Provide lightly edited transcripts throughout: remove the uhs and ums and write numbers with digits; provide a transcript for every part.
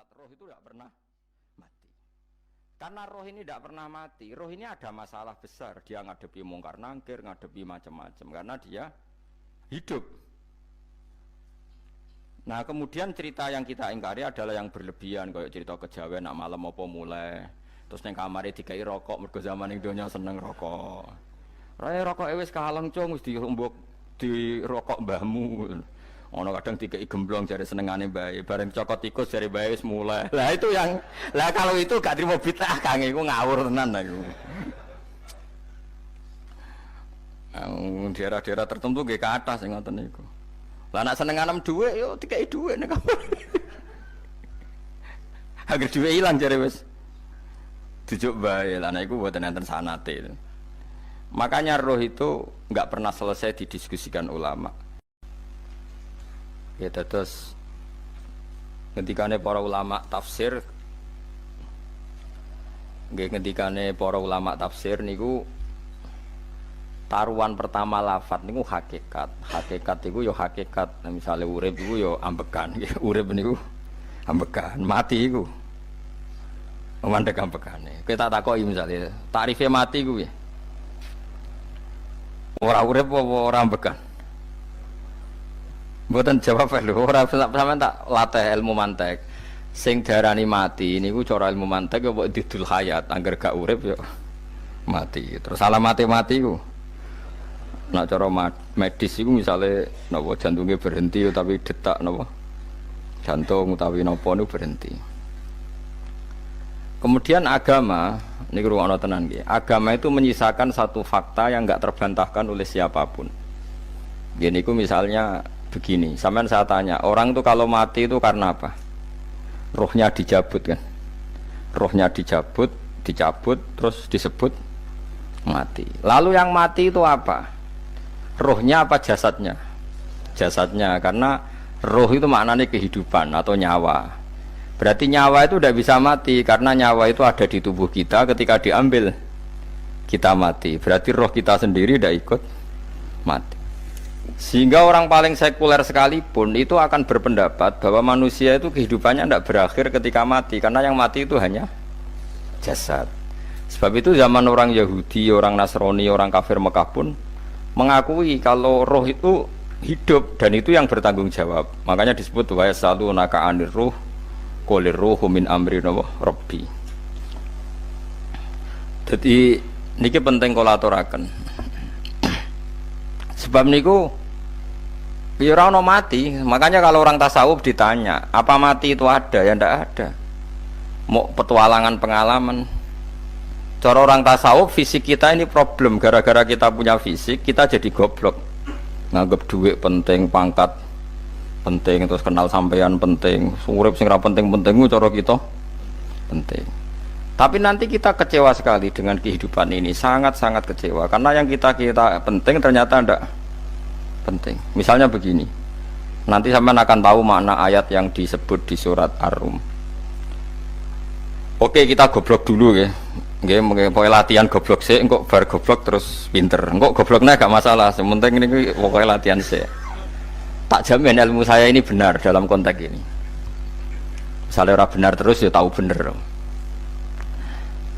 hakikat. Roh itu tidak pernah mati. Karena roh ini tidak pernah mati. Roh ini ada masalah besar. Dia ngadepi mungkar nangkir, ngadepi macam-macam. Karena dia hidup. Nah kemudian cerita yang kita ingkari adalah yang berlebihan, kayak cerita kejawen nak malam apa mulai, terus neng kamare dikai rokok, mergo zaman ning donya seneng rokok. Raya rokok wis kaleng cung, wis dirumbuk di rokok mbahmu. Ono kadang dikai gemblong jare senengane bae, bareng cokot tikus jare bae wis mulai. Lah itu yang, lah kalau itu gak trimo bid'ah Kang, iku ngawur tenan iku. Daerah-daerah tertentu nggih ke atas sing ngoten niku. Lah nak seneng anem dhuwit yo dikai dhuwit nek kamar. Agar dhuwit ilang jare wis dijuk bae. Lah nek iku mboten enten sanate. Makanya roh itu enggak pernah selesai didiskusikan ulama. Ya terus ngendikane para ulama tafsir nggih ngendikane para ulama tafsir niku taruhan pertama lafat niku hakikat. Hakikat niku yo hakikat. Nah, misalnya urip niku yo ambekan. Urip niku ambekan, mati niku mandek ambekane. Kita takoki misalnya, takrifnya mati ku piye? Ora urip apa ora ambekan? Mboten jawab lho, ora sampean tak latih ilmu mantek. Sing darani mati niku cara ilmu mantek yo mbok didul hayat, angger gak urip yo mati. Terus alamate mati ku nak cara medis itu misalnya napa jantungnya berhenti tapi detak napa jantung utawi napa niku berhenti. Kemudian agama niku ruwono tenan nggih. Agama itu menyisakan satu fakta yang enggak terbantahkan oleh siapapun. Nggih niku misalnya begini, sampean saya tanya, orang itu kalau mati itu karena apa? Rohnya dicabut kan. Rohnya dicabut terus disebut mati. Lalu yang mati itu apa? Rohnya apa jasadnya? Jasadnya, karena roh itu maknanya kehidupan atau nyawa. Berarti nyawa itu tidak bisa mati karena nyawa itu ada di tubuh kita, ketika diambil kita mati. Berarti roh kita sendiri tidak ikut mati. Sehingga orang paling sekuler sekalipun itu akan berpendapat bahwa manusia itu kehidupannya tidak berakhir ketika mati, karena yang mati itu hanya jasad. Sebab itu zaman orang Yahudi, orang Nasrani, orang kafir Mekah pun mengakui kalau roh itu hidup dan itu yang bertanggung jawab. Makanya disebut wa yasalunaka 'anir ruh qul ruhu min amri rabbi. Jadi niki penting kula aturaken. Sebab niku ya ora ono mati. Makanya kalau orang tasawuf ditanya, apa mati itu ada? Ya ndak ada. Mau petualangan pengalaman. Cara orang tasawuf fisik kita ini problem, gara-gara kita punya fisik kita jadi goblok, nganggep duit penting, pangkat penting, terus kenal sampean penting, urip sing ra penting-penting cara kita penting. Tapi nanti kita kecewa sekali dengan kehidupan ini, sangat-sangat kecewa karena yang kita penting ternyata ndak penting. Misalnya begini, nanti sampean akan tahu makna ayat yang disebut di surat Ar-Rum. Oke, kita goblok dulu ya. Nggih, mungkin latihan goblok sih, engkau bar goblok terus pinter. Engkau gobloknya gak masalah, sementing ini pokoknya latihan sih. Tak jamin ilmu saya ini benar dalam konteks ini. Misalnya orang benar terus ya tahu bener.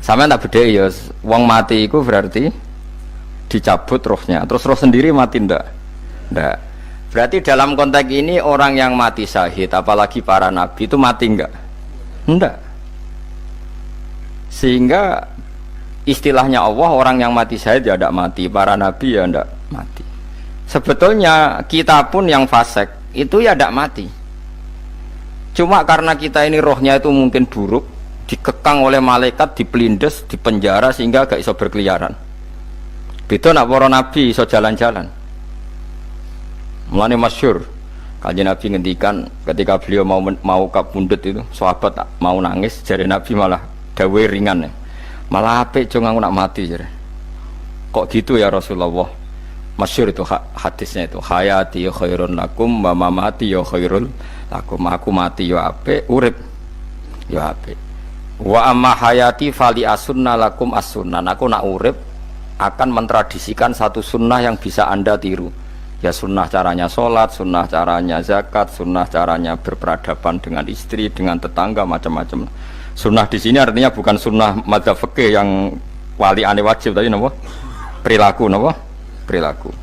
Sama tak beda ya, wong mati itu berarti dicabut rohnya, terus roh sendiri mati ndak? Ndak. Berarti dalam konteks ini orang yang mati syahid, apalagi para nabi itu mati enggak? Ndak. Sehingga istilahnya Allah, orang yang mati syahid ya tidak mati, para nabi ya tidak mati. Sebetulnya kita pun yang fasik itu ya tidak mati. Cuma karena kita ini rohnya itu mungkin buruk, dikekang oleh malaikat, dipelindes, dipenjara sehingga gak iso berkeliaran. Beda nak para nabi iso jalan-jalan. Mulane masyhur Kanjeng Nabi ngendikan ketika beliau mau kapundhut itu, sahabat mau nangis, jare Nabi malah dawe ringan ya. Malah apik jong aku nak mati jare. Kok gitu ya Rasulullah? Masyhur itu hadisnya itu, hayati khairun lakum wa mamati ya khairul lakum. Aku mati ya apik, urip ya apik. Wa amma hayati fali asunna lakum as-sunnah. Aku nak urip akan mentradisikan satu sunnah yang bisa Anda tiru. Ya sunnah caranya sholat, sunnah caranya zakat, sunnah caranya berperadaban dengan istri, dengan tetangga, macam-macam. Sunnah di sini artinya bukan sunnah madzhab fikih yang wali ane wajib tadi, napa? Perilaku, napa? Perilaku.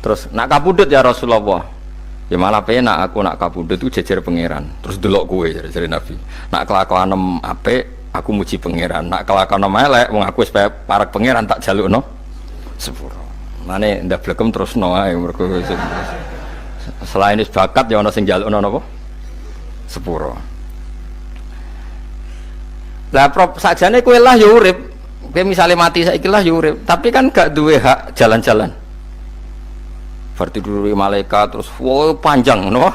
Terus nak kabudut ya Rasulullah. Ya malah penak aku nak kabudut itu jejer pangeran. Terus delok kowe jare Nabi. Nak kelakuan apik aku muji pangeran. Nak kelakuan elek wong aku supaya parek pangeran tak jalukno sepuro. Mane ndak blekem terusno ae mergo selain wis bakat ya ana sing jalukno napa? Sepuro. Lah prop sajane kowe lah ya urip. Kowe misale mati saiki lah ya urip, tapi kan gak duwe hak jalan-jalan. Berarti dulu malaikat terus wow panjang napa?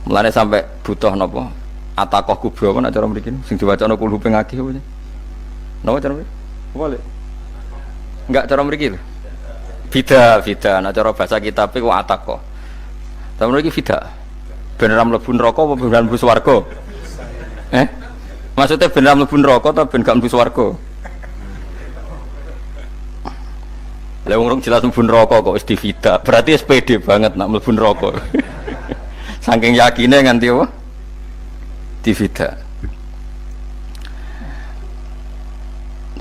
Mulane sampai butuh napa? Atakoh kubro apa nek cara mriki sing diwacana kul huping akeh apa? Napa cara mriki? Boleh. Enggak cara mriki lho. Fida, nek cara bahasa kitab iku atakoh. Tapi mriki fida. Ben ora mlebu neraka apa ben mlebu swarga? Maksudnya ben ora mlebu neraka ta ben gak mlebu swarga? Lah wong jelas mlebu neraka kok wis divida. Berarti SPD banget nak mlebu neraka. Saking yakine nganti apa? Divida.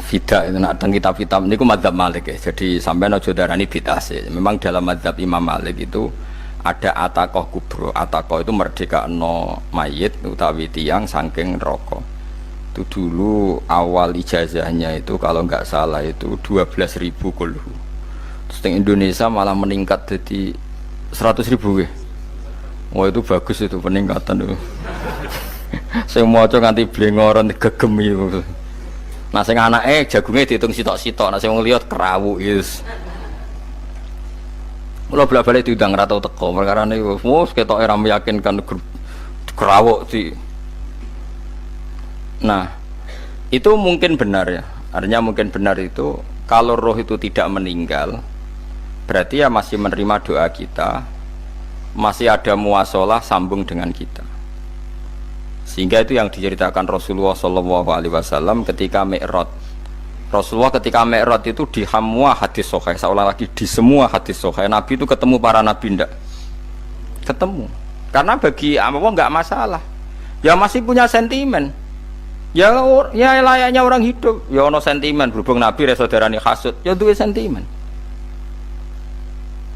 Fida itu nak teng kitab-kitab niku madzhab Malik ya. Jadi sampean aja darani bid'ah sih. Memang dalam madzhab Imam Malik itu ada atakoh kubro. Atakoh itu merdekakno mayit utawi tiyang saking neraka. Itu dulu awal ijazahnya itu kalau nggak salah itu 12.000 kulhu. Terus di Indonesia malah meningkat jadi 100.000 ya. Wah itu bagus itu peningkatan itu. Saya mau coba nganti blengoran gegem itu. Nah sing anake jagungnya dihitung sitok-sitok, nah sing wong liya kerawu is. Mula bolak-balik diundang ra tau teko, perkara niku wis ketoke ra meyakinkan kerawuk di. Nah, itu mungkin benar ya. Artinya mungkin benar itu kalau roh itu tidak meninggal, berarti ya masih menerima doa kita, masih ada muasalah sambung dengan kita. Sehingga itu yang diceritakan Rasulullah SAW ketika Mi'raj. Rasulullah ketika Mi'raj itu di semua hadis sahih, seolah lagi di semua hadis sahih Nabi itu ketemu para nabi ndak? Ketemu. Karena bagi Allah nggak masalah. Ya masih punya sentimen. Ya layaknya orang hidup. Ya ono sentimen berhubung Nabi saudarane hasud, ya duwe sentimen.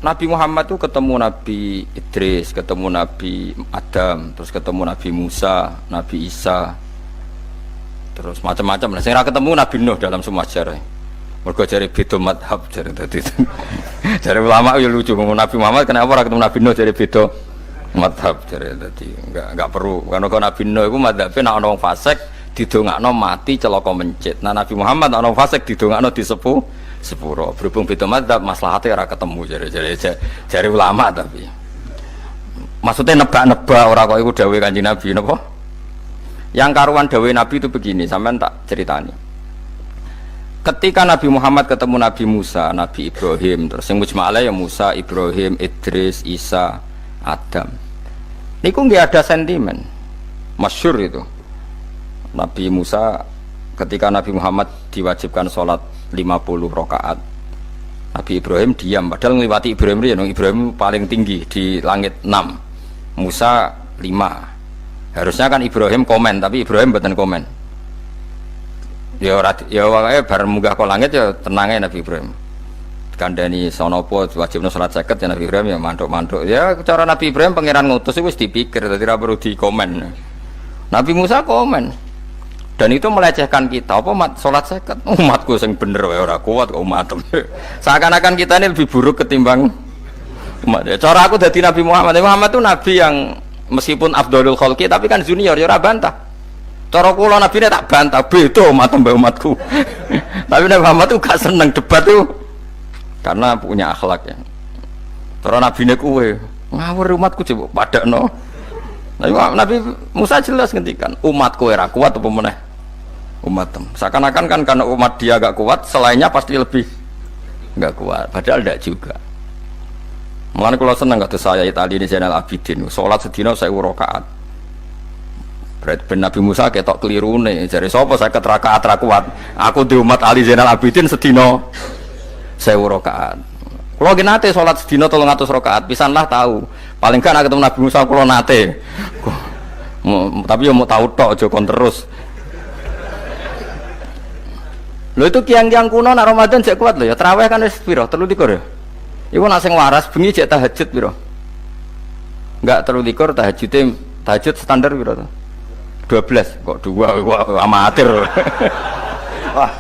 Nabi Muhammad itu ketemu Nabi Idris, ketemu Nabi Adam, terus ketemu Nabi Musa, Nabi Isa, terus macam-macam. Nah, saya ketemu Nabi Nuh dalam semua sejarah. Mergo jare beda madhab jare tadi. Jare ulama ya lucu ngomong Nabi Muhammad kenapa ora ketemu Nabi Nuh jare beda madhab jare tadi. Enggak perlu. Karena kalau Nabi Nuh iku madhabe nek ana wong fasik didongakno mati celaka mencit. Nah Nabi Muhammad nek ana wong fasik didongakno disepuh sepuro. Berhubung beda madzhab maslahatnya ora ketemu jare ulama tapi maksudnya nebak-nebak ora kok iku dawuhe Kanjeng Nabi napa? Yang karuan dawuhe Nabi itu begini, sampean tak ceritani. Ketika Nabi Muhammad ketemu Nabi Musa, Nabi Ibrahim, terus yang mujma'ala ya Musa, Ibrahim, Idris, Isa, Adam. Niku nggak ada sentimen. Masyhur itu. Nabi Musa ketika Nabi Muhammad diwajibkan sholat 50 rakaat, Nabi Ibrahim diam, padahal ngliwati Ibrahim ya, Ibrahim paling tinggi di langit 6, Musa 5. Harusnya kan Ibrahim komen, tapi Ibrahim mboten komen. Ya wae bareng munggah ke langit ya tenange Nabi Ibrahim. Kandhani sanapa wajibna salat 50 ya Nabi Ibrahim ya mantuk-mantuk. Ya cara Nabi Ibrahim pangeran ngutus wis dipikir dadi ora perlu dikomen. Nabi Musa komen. Dan itu melecehkan kita, apa sholat seket umatku yang bener ora kuat kok umat. Seakan-akan kita ini lebih buruk ketimbang umat. Cara aku dari Nabi Muhammad itu nabi yang meskipun afdhalul khalqi tapi kan junior ya ora bantah. Cara kula nabi ini tak bantah, beda umat mbak umatku. Tapi Nabi Muhammad itu gak seneng debat itu karena punya akhlak ya. Cara nabi ini kuwe ngawur umatku coba padakno. Nabi Musa jelas ngendikan umatku ora kuat apa meneh umatem. Seakan-akan kan karena umat dia agak kuat, selainnya pasti lebih enggak kuat. Padahal tidak juga. Mulane kula seneng kados saya Itali di Zainal Abidin, salat sedina 1000 rakaat. Berarti Nabi Musa ketok kelirune, jare sapa 50 rakaat ra kuat. Aku di umat Ali Zainal Abidin sedina 1000 rakaat. Kalau nate sholat sedina 300 rakaat, pisanlah tahu. Paling kan ketemu Nabi Musa kalau nate. Tapi ya mau tahu tok aja kon terus. Lho itu kiang-kiang kuno nak Ramadan jek kuat lho ya. Tarawih kan wis piro? 3 ya. Iku nak sing waras bengi jek tahajud piro? Enggak 3 tahajud standar piro to? 12 kok 2 amatir. Wah.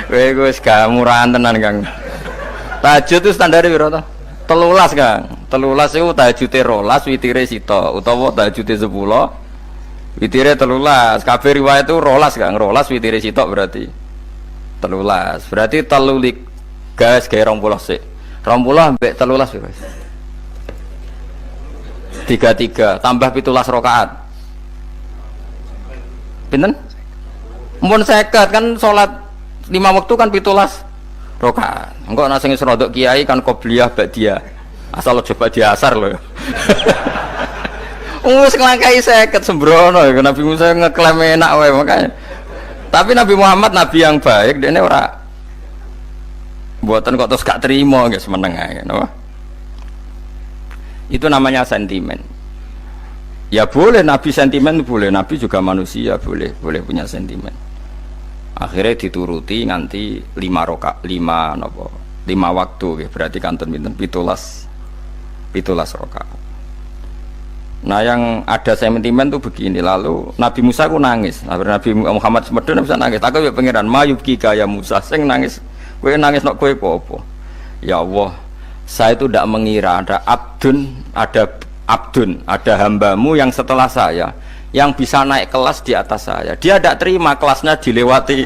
Kowe wis gak murahan tenan, Kang. Tahajud itu standar piro to? 13, Kang. 13 iku tahajude 12, witire sita utawa tahajude 10, witire 13. Kabeh riwayat itu 12, Kang. 12 witire sita berarti 13. Berarti 3 gas gawe 20 sik. 20 ambek 13 wis. 33 tambah 17 rakaat. Pinten? Mun 50 kan salat 5 waktu kan 17 rakaat. Engko ana sing rodok kiai kan qobliyah ba'diyah. Asal aja ba'diyah asar lho. Wis nglangkai 50 sembrono Nabi Musa ngeklaim enak wae makanya. Tapi Nabi Muhammad nabi yang baik, dene ora buatan kok terus gak terima guys meneng ae napa. Itu namanya sentimen. Ya boleh Nabi sentimen boleh, Nabi juga manusia boleh punya sentimen. Akhirnya dituruti nganti 5 waktu berarti kantun pinten 17 rakaat. Nah yang ada sentimen tuh begini, lalu Nabi Musa ku nangis, Nabi Muhammad semedon bisa nangis. Aku ya pangeran mayubki kaya Musa, sing nangis, kowe nangis nok kowe apa? Ya Allah, saya itu tidak mengira ada ada hambamu yang setelah saya yang bisa naik kelas di atas saya. Dia tidak terima kelasnya dilewati.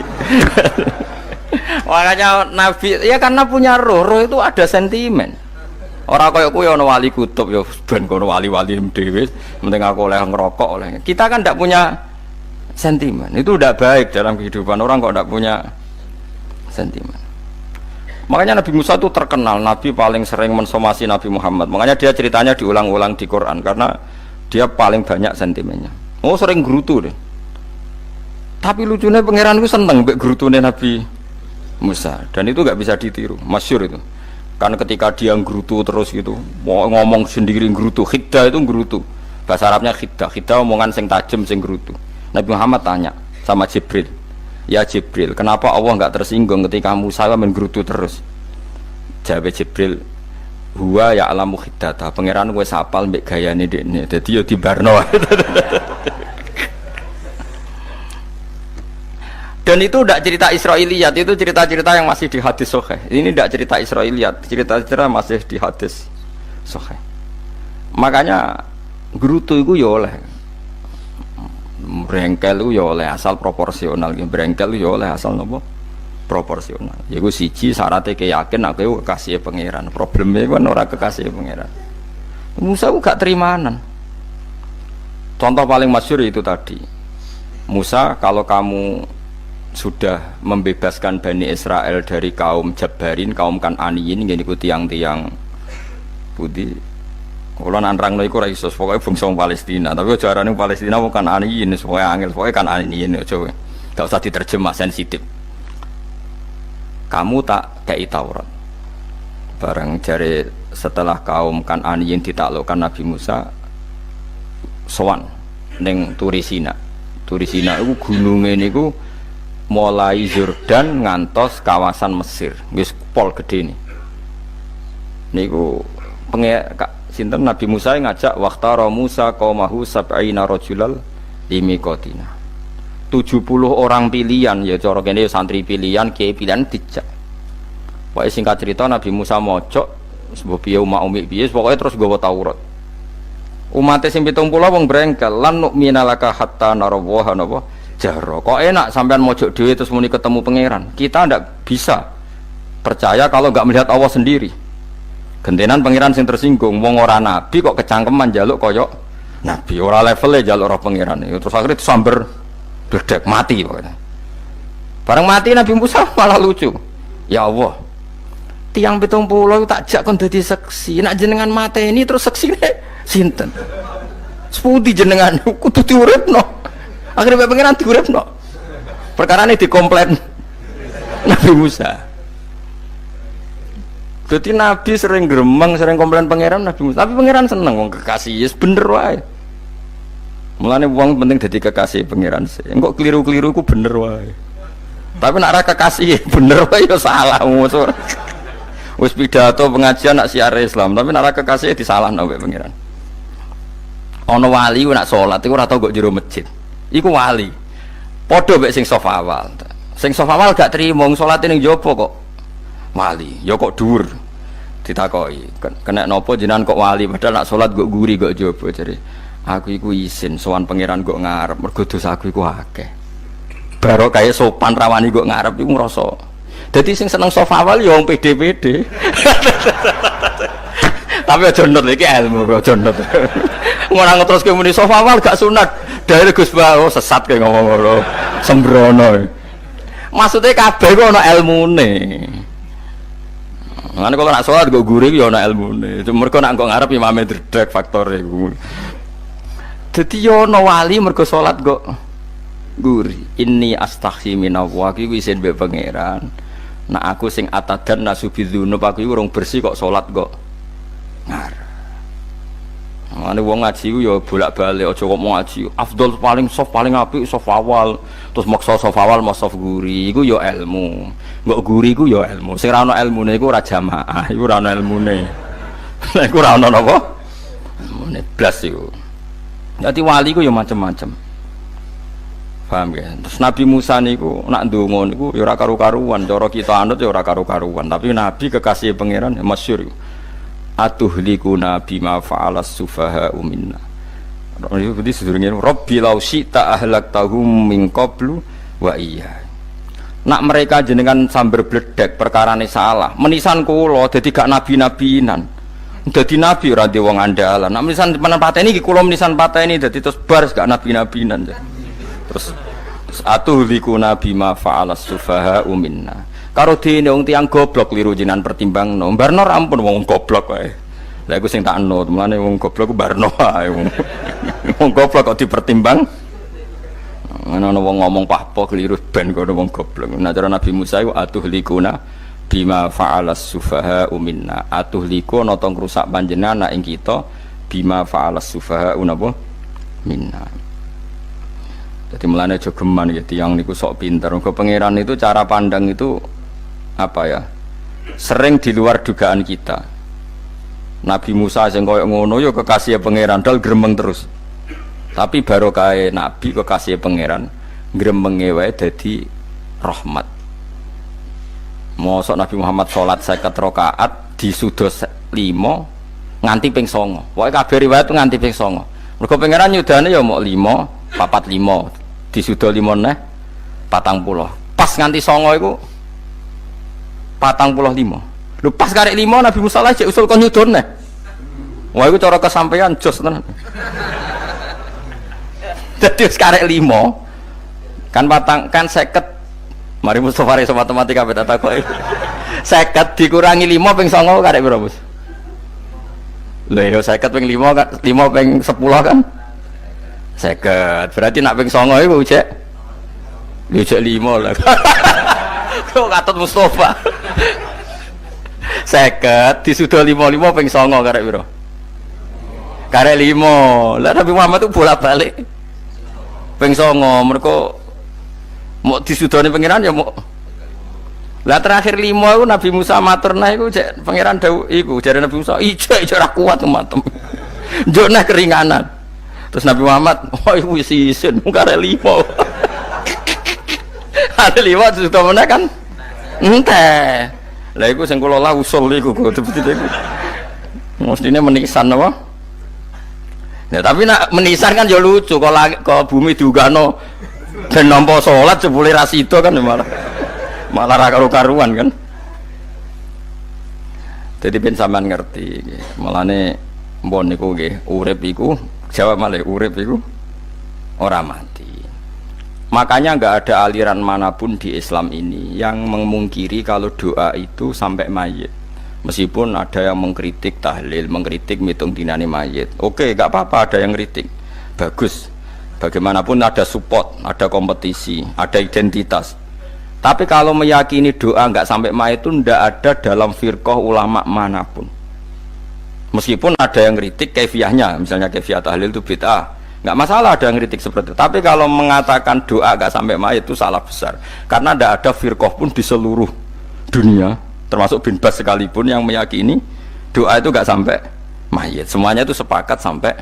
Makanya Nabi, ya karena punya roh itu ada sentimen. Orang kaya kuwi ana wali kutub ya ben kono wali-wali dhewe, penting aku oleh ngerokok oleh. Kita kan ndak punya sentimen. Itu ndak baik dalam kehidupan orang kok ndak punya sentimen. Makanya Nabi Musa itu terkenal Nabi paling sering mensomasi Nabi Muhammad. Makanya dia ceritanya diulang-ulang di Quran karena dia paling banyak sentimennya. Oh sering gerutu deh. Tapi lucunya pangeran itu seneng mbek gerutune Nabi Musa dan itu nggak bisa ditiru. Masyhur itu. Karena ketika dia nggerutu terus gitu, mau ngomong sendiri nggerutu, khiddah itu nggerutu. Bahasa Arabnya khiddah omongan sing tajem sing nggerutu. Nabi Muhammad tanya sama Jibril, ya Jibril, kenapa Allah nggak tersinggung ketika Musa menggerutu terus? Jawab Jibril, huwa ya alamu khiddata, pangeran gue sapal mbek gayane dekne, dadi yo dibarno. Dan itu tidak cerita Israiliyat, itu cerita-cerita yang masih di hadis sahih. Ini tidak cerita Israiliyat, cerita-cerita masih di hadis sahih. Makanya gerutu itu ya oleh, brengkel itu ya oleh asal proporsional, brengkel itu ya oleh asal nopo proporsional. Yaiku siji syaratnya keyakin aku kekasih pangeran. Problemnya kan orang kekasih pangeran. Musa itu gak terimanan. Contoh paling masyhur itu tadi. Musa, kalau kamu sudah membebaskan Bani Israel dari kaum Jabbarin, kaum Kan'aniyin, ini ku tiang-tiang putih. Kalau nanrang iku ora iso, pokoke bangsa Palestina, tapi aja arane Palestina bukan Kan'aniyin, pokoke angel, pokoke Kan'aniyin aja. Enggak usah diterjemah sensitif. Kamu tak kei Taurat. Bareng jare setelah kaum Kan'aniyin ditaklukkan Nabi Musa sowan ning Turisina. Turisina iku gununge niku mulai Yordan ngantos kawasan Mesir, wis pol gede nih. Niku sinten Nabi Musa ngajak waqtara Musa qaumahu sab'ina rajulal limiqatina. 70 orang pilihan ya cara kene santri pilihan, kiai pilihan dijak. Pokoke singkat cerita Nabi Musa mojok sebab piye umat piye pokoke terus nggawa Taurat. Umat sing 70 wong brengkel lan nu'mina laka hatta narawaha napa jaro. Kok enak sampean mojok dhewe terus muni ketemu pangeran. Kita ndak bisa percaya kalau nggak melihat Allah sendiri. Gentenan pangeran sing tersinggung, wong ora nabi kok kecangkeman njaluk koyok nabi, ora levelnya njaluk roh pangeran. Terus akhirnya disamber dedek mati pokoknya. Bareng mati Nabi Musa malah lucu. Ya Allah, tiang 70 tak jak kon dadi seksi. Nak jenengan mateni terus seksine sinten? Sepundi jenengan kudu diuripno. Akhirnya pengiran diuripno. Perkara ini dikomplain Nabi Musa. Jadi Nabi sering gremeng, sering komplain pangeran Nabi Musa. Tapi pangeran seneng wong kekasih, yes bener wae. Mulane wong penting dadi kekasih pangeran sih. Engko keliru-keliru ku bener wae. Tapi nek ora kekasih bener wae ya salah musuh. Wis pidato pengajian nak siar Islam, tapi nek ora kekasih disalahno mbek pangeran. Ana wali ku nak salat iku ora tau kok jero masjid. Iku wali. Padha mbek sing saf awal. Sing saf awal gak trimo salate ning jaba kok. Wali, ya kok dhuwur. Ditakoki, kena napa jenengan kok wali padahal nak salat kok guri kok jaba jare. Aku iku isin sowan pangeran kok ngarep mergo dosaku iku akeh. Baro kaya sopan rawani kok ngarep iku ngrasa. Dadi sing seneng sofa awal ya wong pede-pede. Tapi aja nut iki ilmu kok aja nut. Ora ngeteruske muni sofa awal gak sunat. Daire Gus Bawo sesat kaya ngomong ngono. Sembrono. Maksudnya kabeh kok ana ilmune. Ngene kok nak salat kok guri ya ana ilmune. Mergo nak kok ngarep imame dredeg faktore iku. Dadi yo ana wali mergo salat kok guri. Inni astaghfi minallah iki isin mbek pangeran. Nak aku sing atadan nasubidzunub aku iku urung bersih kok salat kok ngarep. Mane wong ngaji ku ya bolak-balik aja kok mau ngaji. Afdol paling soft paling apik soft awal. Terus maksa soft awal mau soft guri iku ya ilmu. Mbok guri ku ya ilmu. Sing ora ana ilmune iku ora jamaah, iku ora ana ilmune. Lha iku ora ana napa? Ilmune blas iku. Dadi wali ku ya macam-macam. Paham ya? Terus Nabi Musa niku nak ndonga niku ya ora karu-karuan, cara kita anut ya ora karu-karuan, tapi Nabi kekasih pangeran ya masyhur. Atuhlikuna bima fa'alas sufaha'u minna. Itu berarti sedurunge Rabbi law syi'ta ahlaktahum min qablu wa iya. Nak mereka jenengan sambar bledek perkarane salah, menisan kula dadi gak nabi-nabinan. Dadi nabi ora di wong andalan. Nak menisan pateni iki kula menisan pateni dadi terus bar gak nabi-nabinan. Terus atuhlikuna bima fa'alas sufaha'u minna. Karo dene wong tiyang goblok kliru jinan pertimbangno. Barno ampun wong goblok wae. Lah iku sing tak anut, mulane wong goblok ku barno wae. Wong goblok kok dipertimbang. Ana wong ngomong pahpo kliru ben kok wong goblok. Nah cara Nabi Musa iku atuhlikuna bima fa'alas sufaha minna. Atuhliku ana tong rusak panjenengan ing kita bima fa'alas sufaha napa minna. Jadi mulane aja geman ya tiyang niku sok pinter. Mergo pangeran itu cara pandang itu apa ya? Sering di luar dugaan kita. Nabi Musa sing koyo ngono ya kekasih pangeran dal gremeng terus. Tapi barokah nabi kekasih pangeran gremenge wae dadi rahmat. Mosok Nabi Muhammad salat 50 rakaat disudos 5 nganti ping 9. Pokoke kabeh riwayat nganti ping 9. Mergo pangeran nyudane ya mok 5, 45 disudo 5 neh 40. Pas nganti 9 iku 45. Lho pas karek 5 Nabi Musa cek usul kon nyudone. Wah iku cara kesampaian jos tenan. Dadi wis karek 5 kan kan 50. Mari Mustofa iso matematika beta takoki. 50 dikurangi 5 ping 9 karek piro, Bos? Lho ya 50 ping 5 kan 5 ping 10 kan 50. Berarti nak ping 9 iku cek. Lho cek 5 lah. Kok katut Mustofa. 50 disudo 55 ping 9 karek piro? Karek 5. Lah Nabi Muhammad itu bolak-balik. Ping 9 mergo mau disudone pangeran ya mau. Lah terakhir 5 iku Nabi Musa matur nah iku cek pangeran dawuh iku jare Nabi Musa ijo ora kuat matem. Njuk nah keringanan. Terus Nabi Muhammad oh iku wis isin karek 5. Ada 5 disudo meneh kan ente. Lah iku sing kula lah usul iku betul-betul iku. Mestine menisan apa? Ya tapi nak menisan kan ya lucu kalau bumi diugano ben nampa salat jebule ra sida kan malah ra karu-karuan kan. Jadi ben sampean ngerti nggih. Mulane mbon niku nggih urip iku jawab malih urip iku ora mati. Makanya enggak ada aliran manapun di Islam ini yang memungkiri kalau doa itu sampai mayit. Meskipun ada yang mengkritik tahlil, mengkritik mitung dinani mayit. Oke, enggak apa-apa ada yang kritik. Bagus. Bagaimanapun ada support, ada kompetisi, ada identitas. Tapi kalau meyakini doa nggak sampai mayit itu ndak ada dalam firqah ulama manapun. Meskipun ada yang kritik kaifiahnya, misalnya kaifiah tahlil itu bid'ah, nggak masalah ada yang kritik seperti itu. Tapi kalau mengatakan doa nggak sampai mayit itu salah besar, karena ndak ada firqah pun di seluruh dunia, termasuk bin Baz sekalipun yang meyakini doa itu nggak sampai mayit. Semuanya itu sepakat sampai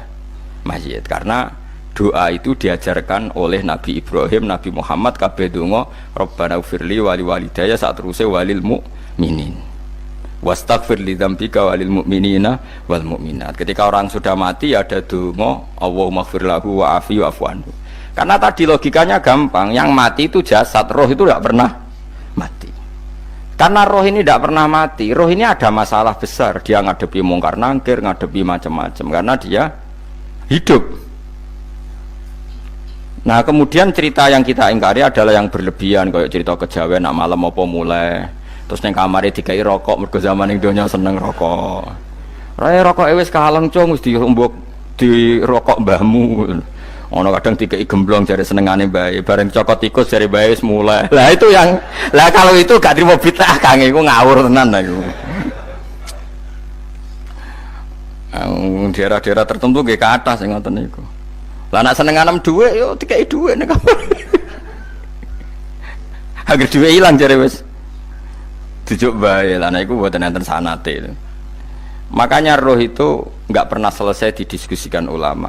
mayit, karena doa itu diajarkan oleh Nabi Ibrahim, Nabi Muhammad, kabeh donga Rabbana ufirli wali walidayya saat terusé walil mu'minin wastaghfir li dzambika walil mu'minina wal mu'minat. Ketika orang sudah mati ada donga Allahumma ighfir lahu wa afi wa'fu anhu. Karena tadi logikanya gampang, yang mati itu jasad, roh itu tidak pernah mati. Karena roh ini tidak pernah mati, roh ini ada masalah besar, dia ngadepi mungkar nangkir, ngadepi macam-macam karena dia hidup. Nah kemudian cerita yang kita ingkari adalah yang berlebihan, kayak cerita kejawen nak malam apa mulai terus neng kamar dikai rokok, mergo zaman ning donya seneng rokok. Raya rokok wis kaleng cung wis diumbuk di rokok mbahmu. Ono kadang dikai gemblong jare senengane bae, bareng cokot tikus jare bae wis mulai. Lah itu yang lah kalau itu gak trimo bid'ah Kang, iku ngawur tenan lah iku. Daerah-daerah tertentu nggih ke atas sing ngoten niku. Lah nak seneng anem dhuwit yo dikai dhuwit nek kamar. Agar dhuwit ilang jare wis dijuk bae. Lah nek iku mboten enten sanate. Makanya roh itu enggak pernah selesai didiskusikan ulama.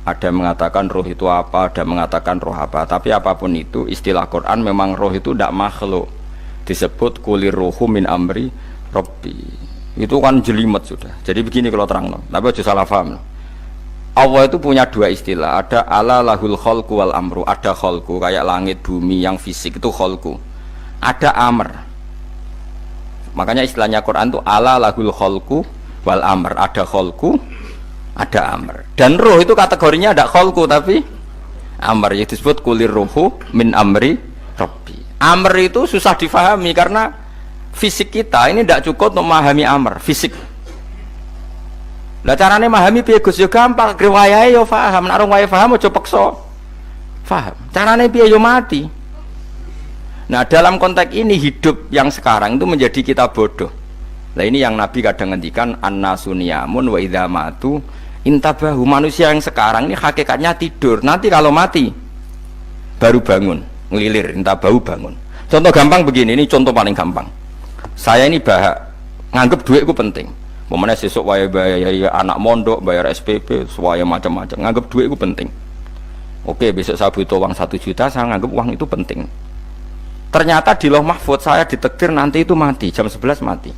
Ada mengatakan roh itu apa, ada mengatakan roh apa. Tapi apapun itu istilah Quran memang roh itu tidak makhluk. Disebut kulir ruhu min amri rabbi. Itu kan jelimet sudah. Jadi begini kalau terang, tapi aja salah paham. Allah itu punya dua istilah, ada ala lahul khalqu wal amru, ada khalqu kayak langit bumi yang fisik itu khalqu, ada amr. Makanya istilahnya Quran itu ala lahul khalqu wal amr, ada khalqu, ada amr. Dan roh itu kategorinya ada khalqu tapi amr, yang disebut kulir ruhu min amri rabbi. Amr itu susah difahami karena fisik kita ini tidak cukup untuk memahami amr, fisik. Lah carane memahami piye Gus? Ya gampang, riwayahe yo paham, nek ora paham aja peksa paham. Carane piye yo mati. Nah, dalam konteks ini hidup yang sekarang itu menjadi kita bodoh. Nah, ini yang Nabi kadang ngendikan annasuniyamun wa idza matu intabahu. Manusia yang sekarang ini hakikatnya tidur. Nanti kalau mati baru bangun, ngelilir, intabahu bangun. Contoh gampang begini, ini contoh paling gampang. Saya ini nganggep duitku penting. Momennya sesuk bayar anak mondok, bayar SPP, semuanya macam-macam. Nganggep duit itu penting. Oke, besok saya butuh uang 1 juta, saya nganggep uang itu penting. Ternyata di Lauh Mahfudz saya ditakdir nanti itu mati, jam 11 mati.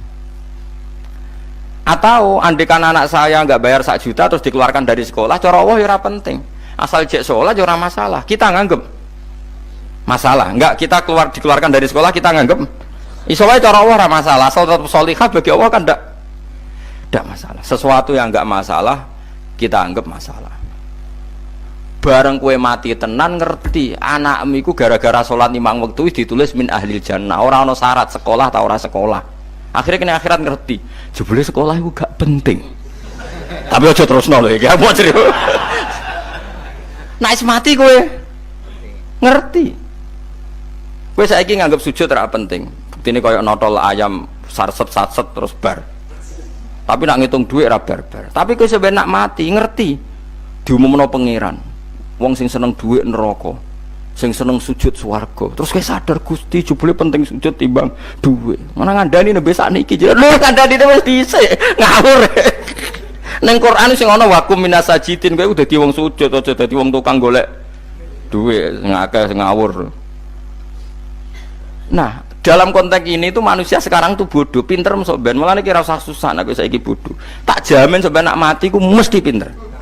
Atau andekan anak saya nggak bayar 1 juta terus dikeluarkan dari sekolah, cara Allah ya penting. Asal jek sekolah ya masalah. Kita nganggep masalah. Enggak, kita dikeluarkan dari sekolah kita nganggep iso wae cara Allah masalah. Asal tetap sholihah bagi Allah kan tidak masalah. Sesuatu yang enggak masalah kita anggap masalah. Bareng kue mati tenan ngerti anakmu iku gara-gara sholat 5 waktu ditulis min ahlil jannah. Ora ana syarat sekolah ta ora sekolah. Akhirnya kena akhirat ngerti. Jebule sekolah iku gak penting. Tapi aja terusno lho iki. Apa cerita? Nek mati kowe ngerti. Kowe saiki nganggap sujud ora penting. Buktine koyo notol ayam sarset-sarset terus bar. Tapi nak ngitung duit ra barbar. Tapi kowe sampe nak mati ngerti diumumno pangeran. Wong sing seneng duit neraka, sing seneng sujud swarga. Terus kowe sadar Gusti jebule penting sujud timbang duit. Mana ngandani nembe sakniki jare lho ngandani wis dhisik. Ngawur. Ning Quran sing ana wakum minasajidin kowe udah dadi wong sujud aja dadi wong tukang golek duit ngakeh ngawur. Nah, dalam konteks ini itu manusia sekarang tuh bodoh, pinter masuk ben. Malah kira usah susah nek saiki bodoh. Tak jamin sampai nak mati ku mesti pinter.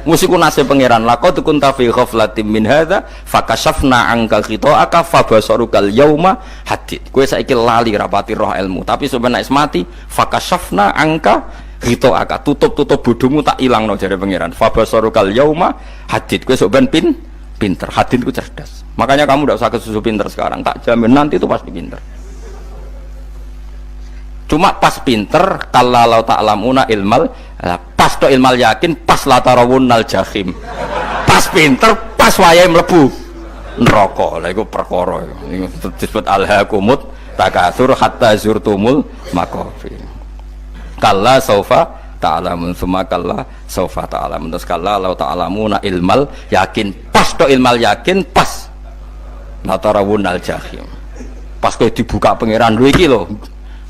Musiku nasib pangeran laqad kunta fi ghaflatin min hadza fakashafna anka khita'aka fabasarukal yauma hadid. Kowe saiki lali rapati roh ilmu, tapi sampai nek mati fakashafna anka khita'aka, tutup bodohmu tak ilangno jare pangeran. Fabasarukal yauma hadid. Kowe sok ben pinter, hadid ku cerdas. Makanya kamu tidak usah kesusu pinter sekarang, tak jamin nanti itu pasti pinter. Cuma pas pinter kalau ta'lamuna ilmal, pas to ilmal yakin, pas la tarawunnal jahim. Pas pinter, pas wayahe mlebu neraka. Lha iku perkara iku disebut alhaakumut takatsur hatta zurtumul maqabir. Kalla saufa ta'lamun summa kalla saufa ta'lamun. Terus kalla law ta'lamuna ilmal yakin pas to ilmal yakin pas latarawunal jahim. Pas kowe dibuka pangeran lho iki lho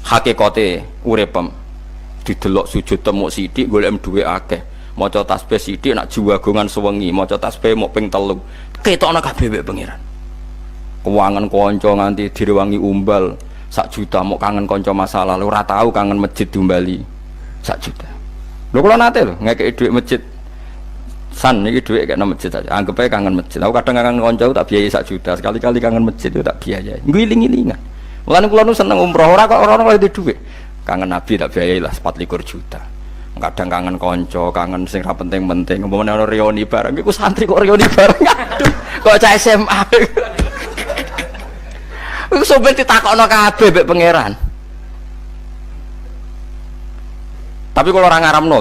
hakikate uripem. Didelok sujud temuk sithik golek duwe akeh. Maca tasbih sithik nak jiwagongan sewengi, maca tasbih mok ping 3. Ketokno kabeh wek pangeran. Keuangan kanca nganti direwangi umbal 1 juta mok kangen kanca masa lalu ora tau kangen masjid diumbali 1 juta. Lho kula nate lho ngekeki dhuwit masjid. San iki dhuwit kena masjid aja. Anggap ae kangen masjid. Aku kadang kangen kanca tak biayai 1 juta. Sekali-kali kangen masjid itu tak biayai. Ngiling-ngilingan. Mulane kula nu seneng umroh ora kok ora oleh dhuwit. Kangen Nabi tak biayai lah 24 juta. Kadang kangen kanca, kangen sing ra penting-penting. Umpamane ana reuni bareng iku santri kok reuni bareng. Aduh, kok cah SMA. Iku sampe ditakokno kabeh mek pangeran. Tapi kalau orang ngaramno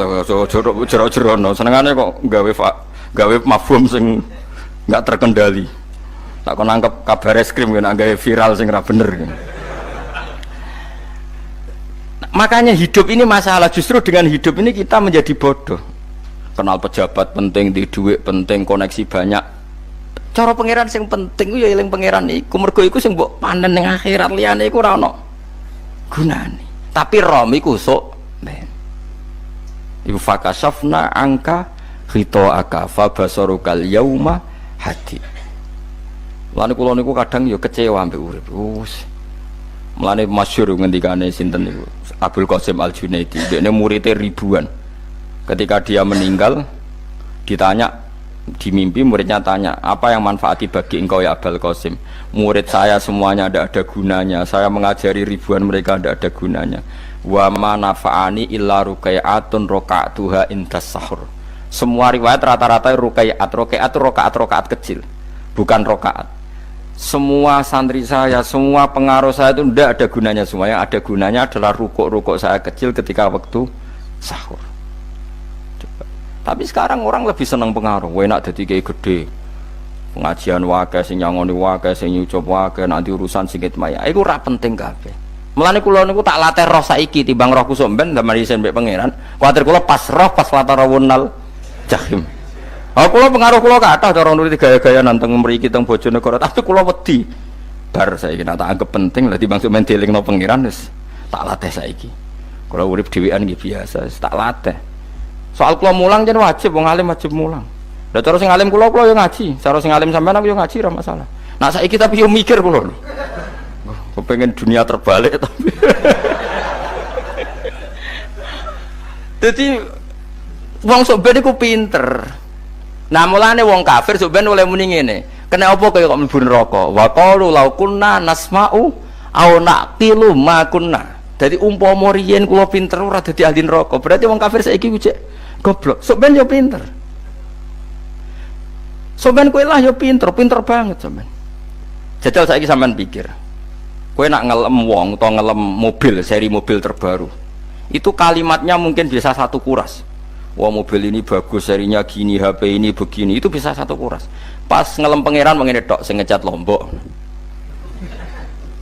jero-jerono senengane kok gawe mafhum sing enggak terkendali. Tak kon nangkep kabar eskrim kan gawe viral sing ra bener. Makanya hidup ini masalah, justru dengan hidup ini kita menjadi bodoh. Kenal pejabat penting, di duit penting, koneksi banyak. Cara pangeran sing penting ku ya eling pangeran iku, mergo iku sing mbok panen ning akhirat, liyane iku ora ono gunane. Tapi rom iku sok men. Iku fakasafna angka khitoaka fa basarukal yauma hadid. Lan kula niku kadang ya kecewa ambek urip. Mulane masyhur ngendikane sinten niku Abdul Qasim Al-Junaidi, dekne muridé ribuan. Ketika dia meninggal ditanya di mimpi, muridnya tanya, apa yang manfaati bagi engkau ya Abdul Qasim? Murid saya semuanya tidak ada gunanya, saya mengajari ribuan mereka tidak ada gunanya. Wa ma nafa'ani illa rukai'atun roka'atuha indas sahur. Semua riwayat rata-rata rukai'at rokaat kecil, bukan rokaat. Semua santri saya, semua pengaruh saya itu tidak ada gunanya semua. Yang ada gunanya adalah rukuk saya kecil ketika waktu sahur. Coba. Tapi sekarang orang lebih senang pengaruh. Enak jadi kayak gede. Pengajian wakai, sing nyangoni wakai, sing nyucup wakai, nanti urusan singkit maya. Itu ora penting kabeh. Mulane kula niku tak latih roh saiki timbang roh kusuk ben zaman isen mbek pangeran. Kuwatir kula pas roh pas latarawunal jahim. Oh, kula pengaruh kula kathah cara nuruti gaya-gaya nanteng mriki teng Bojonegoro, tapi kula wedi. Bar saiki nek tak anggap penting lah timbang sampeyan dielingno pangeran wis tak latih saiki. Kula urip dhewean nggih biasa, wis tak latih. Soal kula mulang jen wajib wong alim wajib mulang. Lah cara sing alim kula yo ngaji, cara sing alim sampean aku yo ngaji ora masalah. Nah saiki tapi yo mikir kula lho. Kepengen dunia terbalik tapi. Jadi wong sok ben iku pinter. Nah mulane wong kafir sampeyan oleh muni ngene. Kena apa kaya kok mlebu neraka? Wa qalu law kunna nasma'u aw naqilu ma kunna. Dadi umpama riyen kula pinter ora dadi ahli neraka. Berarti wong kafir saiki ku cek goblok. Sampeyan yo pinter. Sampeyan kowe lah yo pinter banget sampeyan. Jajal saiki sampeyan pikir. Kowe nak ngelem wong utawa ngelem mobil, seri mobil terbaru. Itu kalimatnya mungkin bisa 1 kuras. Wah mobil ini bagus, serinya gini, HP ini begini, itu bisa 1 kuras. Pas ngelem pangeran mengene tok sing ngecat Lombok.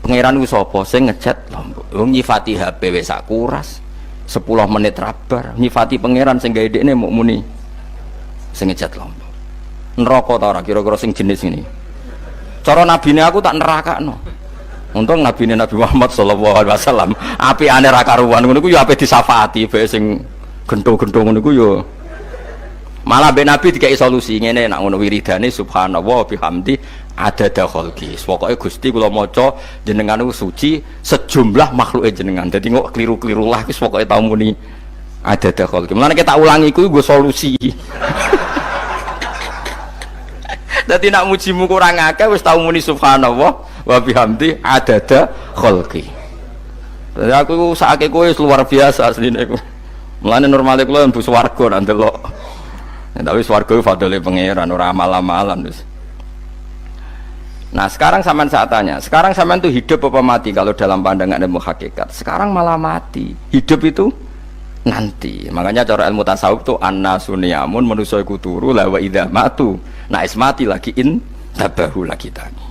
Pangeran ku sapa sing ngecat Lombok? Wong nyifati HP wis sak kuras. 10 menit rabar. Nyifati pangeran sing gawe dekne mok muni sing ngecat Lombok. Neraka ta ora kira-kira sing jenis ini. Cara nabine aku tak nerakakno. Untung nabine Nabi Muhammad sallallahu alaihi wasallam apikane ra karuan ngono ku yo ape disafaati bae sing gento-gento ngono ku yo malah ben Nabi dikai solusi ngene nek ngono wiridane subhanallah bihamdi adada khalqi. Pokoke Gusti kula maca jenengan niku suci sejumlah makhluke jenengan. Dadi kok kliru-kliru lah wis pokoke tau muni adada khalqi. Mulane kita ulangi iku nggo solusi. Dadi nek mujimu kurang akeh wis tau muni subhanallah wa bihamdi adada khalqi. Dadi aku sakake kowe luar biasa asline iku. Mulane normale kula mlebu swarga nang delok. Tapi swarga fadhole pangeran ora amal-amalan wis. Nah, sekarang sampean saat tanya, sekarang sampean tuh hidup apa mati kalau dalam pandangan ilmu hakikat? Sekarang malah mati. Hidup itu nanti. Makanya cara ilmu tasawuf tuh annasu niyamun manusa iku turu la wa idza matu. Nah, is mati lagi tabahu lagi tani.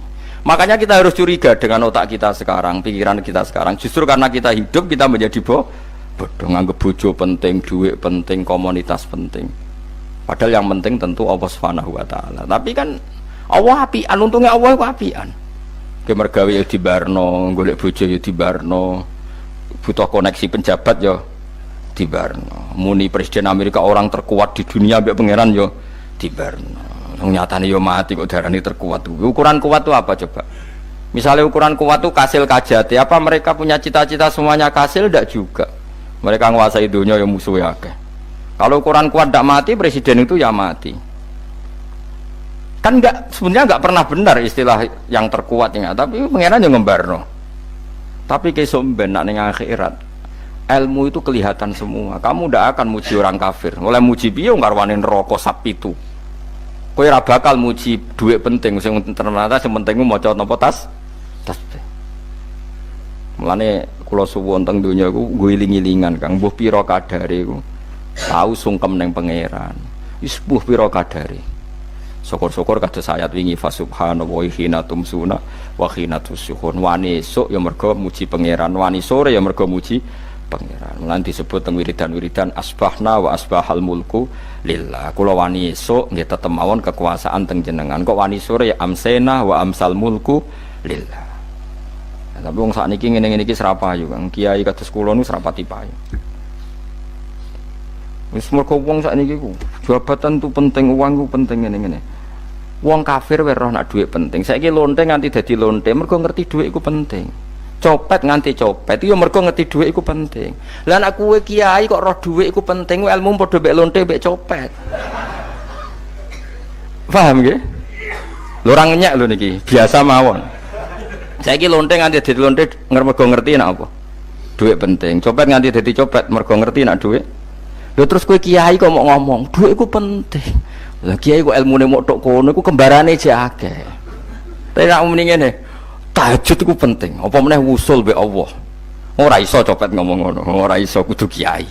Makanya kita harus curiga dengan otak kita sekarang, pikiran kita sekarang. Justru karena kita hidup kita menjadi bodoh, nganggep bojo penting, duit penting, komunitas penting. Padahal yang penting tentu Allah Subhanahu wa taala. Tapi kan Allah apian, untungnya Allah ku apian. Ke mergawe ya dibarno, golek bojo ya dibarno. Butuh koneksi penjabat ya dibarno. Muni presiden Amerika orang terkuat di dunia mbek pangeran ya dibarno. Nyatanya yo mati kok darani terkuat. Ukuran kuat itu apa coba? Misalnya ukuran kuat itu kasil kajati, apa mereka punya cita-cita semuanya kasil? Tidak juga. Mereka menguasai dunia yang musuh ya. Kalau ukuran kuat tidak mati, presiden itu ya mati. Kan enggak, sebenarnya enggak pernah benar istilah yang terkuat ya. Tapi pengenan yang ngembarno. Tapi kesomben nak ning akhirat, ilmu itu kelihatan semua. Kamu tidak akan muji orang kafir. Oleh muji piye ngarwani neraka sapi itu. Kowe ora bakal muji duit penting, sing ternyata sing penting maca napa tas. Mulane kula suwun teng donya iku ngiling-ilingan Kang, mbuh pira kadare iku. Tau sungkem ning pangeran. Wis mbuh pira kadare. Syukur-syukur kados ayat wingi fa subhanallahi hina tumsuna wa hina tusyuhun. Wani esuk ya mergo muji pangeran, wani sore ya mergo muji pangeran. Mulane disebut teng wiridan-wiridan asbahna wa asbahal mulku lillah. Kula wani esuk nggih tetep mawon kekuasaan teng jenengan. Kok wani sore ya amsena wa amsal mulku lillah. Nah, tapi wong sakniki ngene-ngene iki serapayu Kang. Kiai kados kula niku serapati payu. Wis mergo wong sakniki ku jabatan tu penting, uang ku penting ngene-ngene. Wong kafir wae roh nak dhuwit penting. Saiki lonte nganti dadi lonte mergo ngerti dhuwit iku penting. Copet nganti copet itu mergo ngerti dhuwit iku penting. Lah nek kowe kiai kok roh dhuwit iku penting, ilmu padha mek lonte mek copet. Paham nggih? Lho ora ngenyek lho niki, biasa mawon. Saiki lonte nganti dadi lonte mergo ngerti nek apa? Dhuwit penting. Copet nganti dadi copet mergo ngerti nek dhuwit. Lho terus kowe kiai kok mau ngomong, dhuwit iku penting. Lah kiai kok ilmune mok tok kono iku kembarane jek akeh. Tapi nek muni ngene, tahajud itu penting. Apa meneh wusul be Allah. Ora iso copet ngomong ngono, ora iso kudu kiai.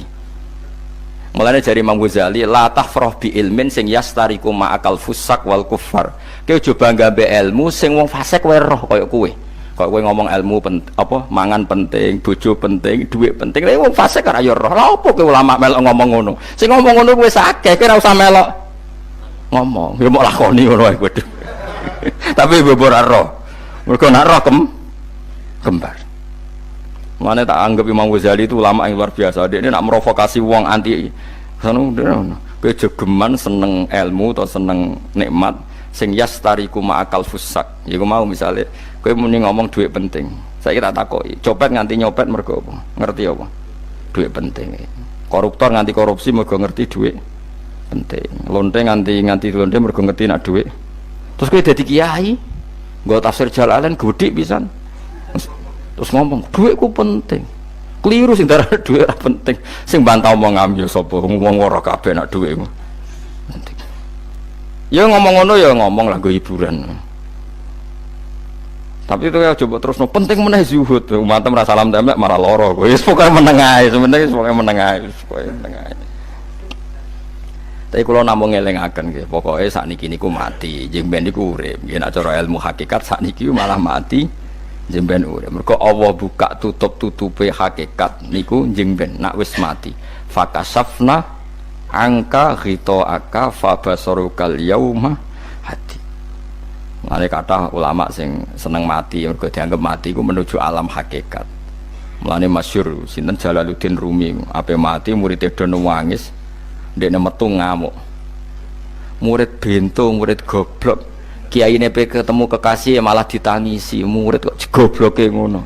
Mulane jari Imam Ghazali, la tahfrah bi ilmin sing yastariku ma'akal fusak wal kuffar. Kowe coba nggambe ilmu sing wong fasik wae roh kaya kowe. Kaya kowe ngomong ilmu apa mangan penting, bojo penting, dhuwit penting. Lah wong fasik ora ya roh. Lah opo kowe ulama melok ngomong ngono? Sing ngomong ngono kowe sakeh, kowe ora usah melok ngomong. Ya mok lakoni ngono wae kudu. Tapi bebor roh. Mereka nak roh kembar. Mana tak anggap Imam Ghazali itu ulama yang luar biasa. Dia ini nak merovokasi uang anti. Kejegeman seneng ilmu atau seneng nikmat. Sing yastariku ma'akal fusak. Ya aku mau misalnya, kau muni ngomong duit penting. Saya kira takoi. Copet nganti nyopet mereka apa? Ngerti apa? Duit penting. Koruptor nganti korupsi mereka ngerti duit penting. Lonte nganti lonte mereka ngerti nak duit. Terus kau jadi kiai. Gak tafsir Jalalain gede pisan. Terus ngomong duitku penting. Keliru sing darah duit ora penting. Sing bantah omong ngambil sapa ngomong ora kabeh nak duitmu. Penting. Ya ngomong ngono ya ngomong lah go hiburan. Tapi itu ya coba terus no penting meneh zuhud. Umat merasa salam templek marah loro. Wis pokoke meneng ae, sebenarnya pokoke meneng ae, pokoke meneng ae. Tapi kalau namung ngelingaken nggih, pokoke sakniki niku mati, jemben niku urip. Nggih nek cara ilmu hakikat sakniki malah mati, jemben urip. Mergo Allah buka tutup-tutupe hakikat niku jemben nak wis mati. Fakasafna angka ghitaaka fabasarukal yauma hadi. Mane kathah ulama sing seneng mati mergo dianggap mati iku menuju alam hakikat. Mulane masyhur sinten Jalaluddin Rumi, ape mati murid do nangis. Ndekne metu ngamuk. Murid bento, murid goblok. Kiai nepe ketemu kekasih malah ditangisi. Murid kok gobloke ngono.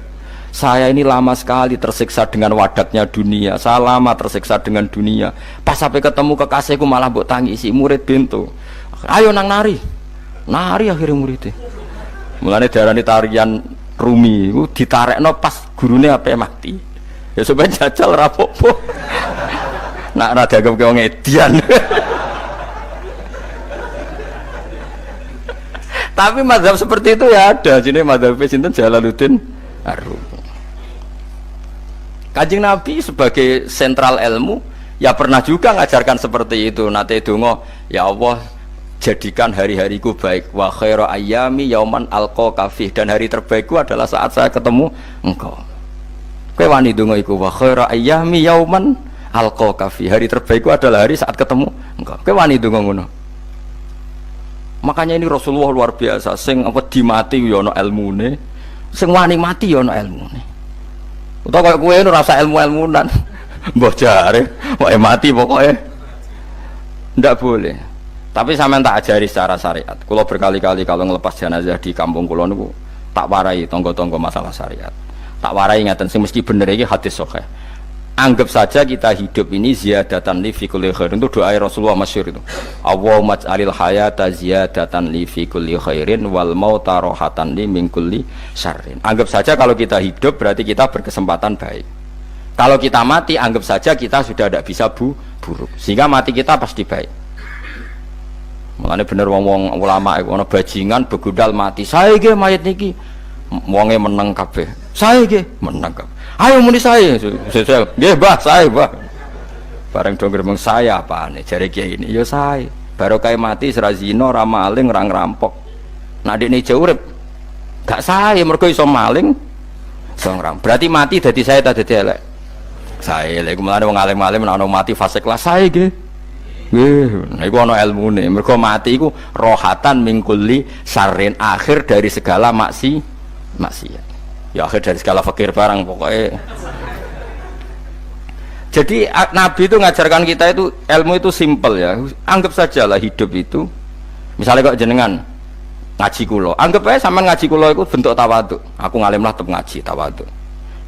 Saya ini lama sekali tersiksa dengan wadatnya dunia. Saya lama tersiksa dengan dunia. Pas sampai ketemu kekasihku malah mbok tangisi. Murid bento. Ayo nang nari. Nari akhirnya muridnya. Mulane diarani tarian Rumi. Ditarekno pas gurune ape mati. Ya sampeyan jajal rapopo. Nak rada agak wong edian. Tapi mazhab seperti itu ya ada. Jadi mazhab sinten Jalaluddin Ar-Rumi. Kanjeng Nabi sebagai sentral ilmu ya pernah juga ngajarkan seperti itu. Nate donga, ya Allah jadikan hari-hariku baik. Wa khairu ayyami yauman alqa kafih, dan hari terbaikku adalah saat saya ketemu engkau. Kowe wani donga iku wa khairu ayyami yauman alqa kafih, hari terbaikku adalah hari saat ketemu engkau. Kowe wani donga ngono. Makanya ini Rasulullah luar biasa, sing apa dimati ya ana ilmune, sing wani mati ya ana ilmune. Utawa kaya kowe ora usah ilmu-ilmunan. Mbah jare, wae mati pokoknya. Ndak boleh. Tapi sampean tak ajari secara syariat. Kulo berkali-kali kalau ngelepas jenazah di kampung kulo niku tak warai tonggo-tonggo masalah syariat. Tak warai ngaten sing mesti bener iki hadis sahih. Anggap saja kita hidup ini ziyadatan li fi kulli khairin, itu doa Rasulullah masyhur itu. Allahumma ij'alil hayata ziyadatan li fi kulli khairin wal mauta rahatan li min kulli syarrin. Anggap saja kalau kita hidup berarti kita berkesempatan baik. Kalau kita mati anggap saja kita sudah tidak bisa buruk. Sehingga mati kita pasti baik. Mulane bener wong-wong ulama iku ana bajingan begudal mati. Sae nggih mayit niki. Wonge meneng kabeh. Sae nggih meneng kabeh. Ayo muni sae. Nggih, Mbah, sae, Mbah. Bareng do gremeng saya apane jare kiai ini. Ya sae. Barokah mati ora zina, ora maling, ora ngrampok. Nek dekne ijo urip gak sae mergo iso maling, iso ngrampok. Berarti mati dadi sae ta dadi elek. Sae lek mulane wong alim-alim nek ana mati fasik lah sae nggih. Nggih, niku ana ilmune. Mergo mati iku rohatan mingkuli syarrin, akhir dari segala maksiat. Ya akhir dari segala fakir barang pokoknya. Jadi Nabi itu ngajarkan kita itu ilmu itu simpel ya. Anggap saja lah hidup itu. Misalnya kok jenengan ngaji kulo, anggap aja sampean ngaji kulo itu bentuk tawaduk. Aku ngalim lah tetep ngaji tawaduk.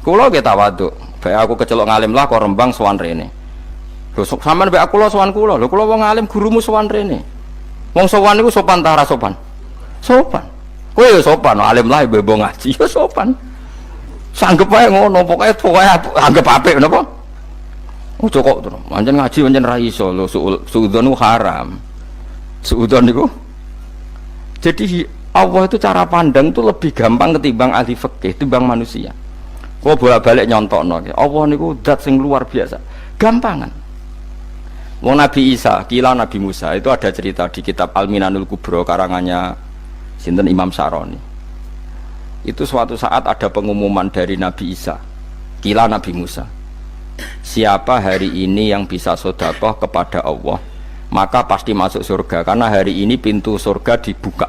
Kulo ge tawaduk. Bae aku kecelok ngalim lah kok rembang sowan rene. Lho sampean mbek aku lho sowan kula. Lho kula wong alim gurumu sowan rene. Wong sowan niku sopan ta ora sopan? Sopan. Kowe ya sopan, alim lah mbok ngaji ya sopan. Sanggep wae ngono, pokoke anggap apik napa? Ojo kok terus. Pancen ngaji pancen ra iso lho, suudzon niku haram. Suudzon niku. Jadi Allah itu cara pandang itu lebih gampang ketimbang ahli fikih, timbang manusia. Kok bolak-balik nyontokno. Allah niku zat sing luar biasa. Gampangan. Wong Nabi Isa, kila Nabi Musa itu ada cerita di kitab Al-Minanul Kubro karangannya sinten Imam Saroni. Itu suatu saat ada pengumuman dari Nabi Isa, kila Nabi Musa. Siapa hari ini yang bisa sedekah kepada Allah, maka pasti masuk surga karena hari ini pintu surga dibuka.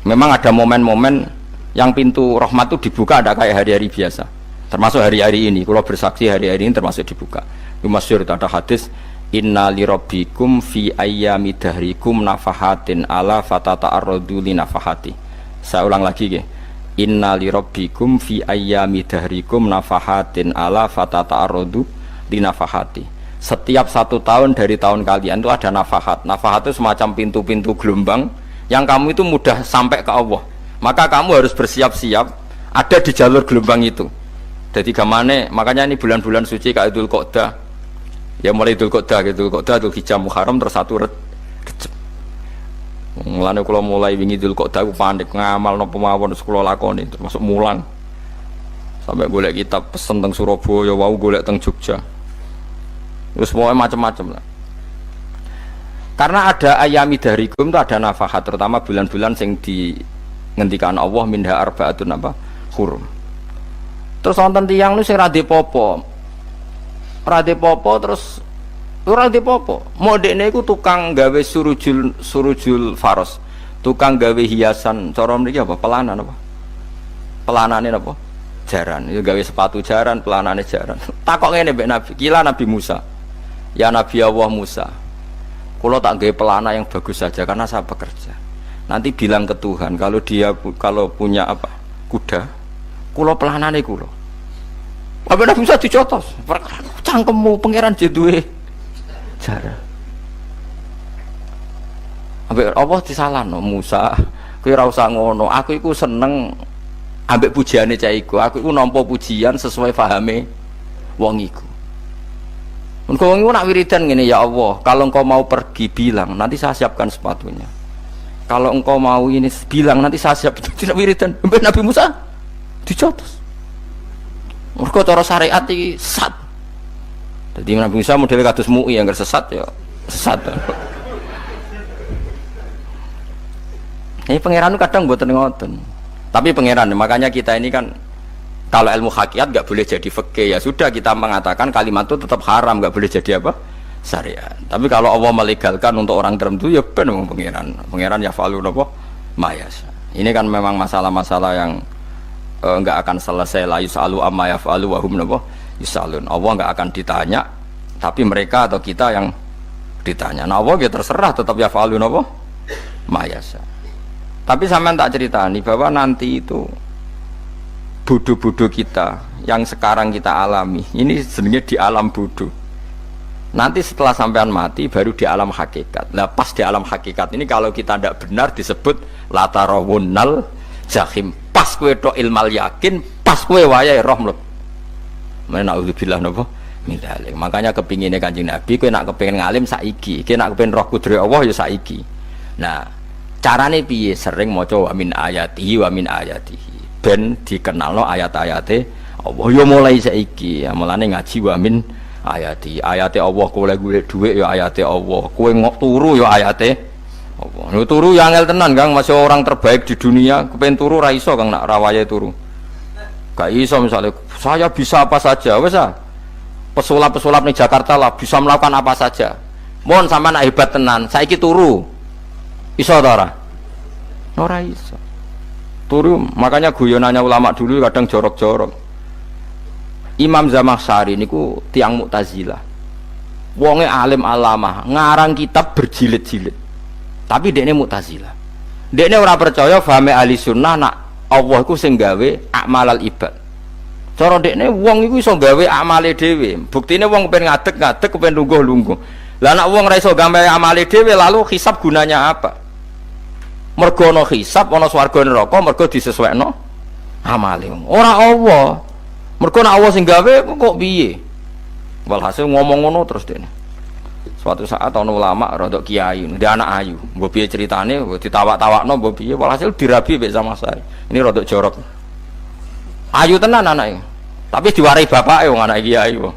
Memang ada momen-momen yang pintu rahmat itu dibuka, ada kayak hari-hari biasa. Termasuk hari-hari ini, kalau bersaksi hari-hari ini termasuk dibuka. Itu masyhur ada hadis inna li rabbikum fi ayyami dahrikum nafahatin ala fatata'arradu li nafahati. Saya ulang lagi nggih. Inna li rabbikum fi ayyami dahrikum nafahatin ala fatata'arradu li nafahati. Setiap 1 tahun dari tahun kalian itu ada nafahat. Nafahat itu semacam pintu-pintu gelombang yang kamu itu mudah sampai ke Allah. Maka kamu harus bersiap-siap ada di jalur gelombang itu. Jadi gamane, makanya ini bulan-bulan suci kayak Dzul Qa'dah. Ya mulai Dzul Qa'dah gitu, Dzul Hijjah Muharram terus 1 Rejab. Mulane kula mulai wingi Dzul Qa'dah aku panik ngamal napa mawon terus kula lakoni termasuk mulang. Sampai golek kitab pesen teng Surabaya, wau golek teng Jogja. Terus pokoknya macam-macam lah. Karena ada ayami dahrikum itu ada nafahat, terutama bulan-bulan sing di ngendikan Allah minha arbaatun apa? Hurum. Terus wonten tiyang nu sing ra dipopo. Terus ora dipopo. Modekne iku tukang gawe surujul faros. Tukang gawe hiasan, cara mriki apa? Pelanan apa? Pelanane apa? Jaran. Itu gawe sepatu jaran, pelanane jaran. Takok ngene mbek Nabi, kila Nabi Musa. Ya Nabi Allah Musa. Kula tak gawe pelana yang bagus saja karena saya bekerja. Nanti bilang ke Tuhan kalau punya apa? Kuda. Kula pelanane kula. Apa Nabi Musa dicotos? Cangkemmu pangeran jeduwe jara. Ambek Allah disalahno Musa, kowe ora usah ngono. Aku iku seneng ambek pujiane cah iku. Aku iku nampa pujian sesuai pahame wong iku. Engko wong iku nak wiridan ngene, ya Allah, kalau engkau mau pergi bilang, nanti saya siapkan sepatunya. Kalau engkau mau ini bilang, nanti saya siap. Tidak wiridan. Ambek Nabi Musa dicotos. Mergo cara syariat iki sesat. Jadi Nabi Musa model kados MUI yang sesat ya sesat. Ini pangeran kadang mboten ngoten. Tapi pangeran, makanya kita ini kan kalau ilmu hakikat nggak boleh jadi fikih, ya sudah kita mengatakan kalimat itu tetap haram, nggak boleh jadi apa? Syariat. Tapi kalau Allah melegalkan untuk orang tertentu, ya benar memang pangeran ya falu apa? Mayasa. Ini kan memang masalah-masalah yang nggak akan selesai. La yusalu amma yafalu wa hum napa yusalun. Allah nggak akan ditanya, tapi mereka atau kita yang ditanya. Nah Allah ya terserah tetap ya falu napa mayasa. Tapi sampean tak ceritani bahwa nanti itu bodoh-bodoh kita yang sekarang kita alami ini sebenarnya di alam bodoh. Nanti setelah sampean mati baru di alam hakikat. Nah pas di alam hakikat ini kalau kita tidak benar disebut latarawunnal jahim. Pas kowe tok ilmal yakin, pas kowe wayahe roh mleb. Men naudzubillah napa mindzalik. Makanya kepinginnya Kanjeng Nabi kowe nak kepengin ngalim saiki, kowe nak kepengin roh kudrat Allah ya saiki. Nah, carane piye? Sering maca wa min ayatihi wa min ayatihi. Ben dikenalno ayat-ayate Allah ya mulai saiki. Ya mulane ngaji wa min ayati. Ayate Allah kowe golek dhuwit ya ayate Allah. Kowe turu ya ayate Allah. Nek turu ya angel tenan Kang, masih orang terbaik di dunia, kepen turu ra iso Kang nak rawaye turu. Gak iso misalnya saya bisa apa saja wis ah. Pesulap-pesulap ning Jakarta lah bisa melakukan apa saja. Mohon sampean nak hebat tenan, saiki turu. Iso ta ora? Ora iso. Turu, makanya guyonannya ulama dulu kadang jorok-jorok. Imam Zamakhsyari niku tiang Mu'tazilah. Wonge alim alamah, ngarang kitab berjilid-jilid. Tapi dekne Mu'tazilah. Dekne ora percaya fahame ahli sunnah nak Allah iku sing gawe amalal ibad. Cara dekne wong iku iso gawe amale dhewe. Buktine wong kepen ngadeg-ngadeg, kepen lungguh-lungguh. Lah nek wong ora iso gawe amale dhewe lalu hisab gunanya apa? Mergo ana hisab, ana swarga neraka, mergo disesuaikno amale. Ora Allah. Mergo nek Allah sing gawe kok piye? Walhasil ngomong ngono terus dene. Suatu saat ana ulama rodok kiai, dia anak ayu. Mbok piye ceritane, ditawak-tawakno mbok piye, walhasil dirabi mek Zamakhsyari. Ini rodok jorok. Ayu tenan anake. Tapi diwarai bapake wong anak kiai kok.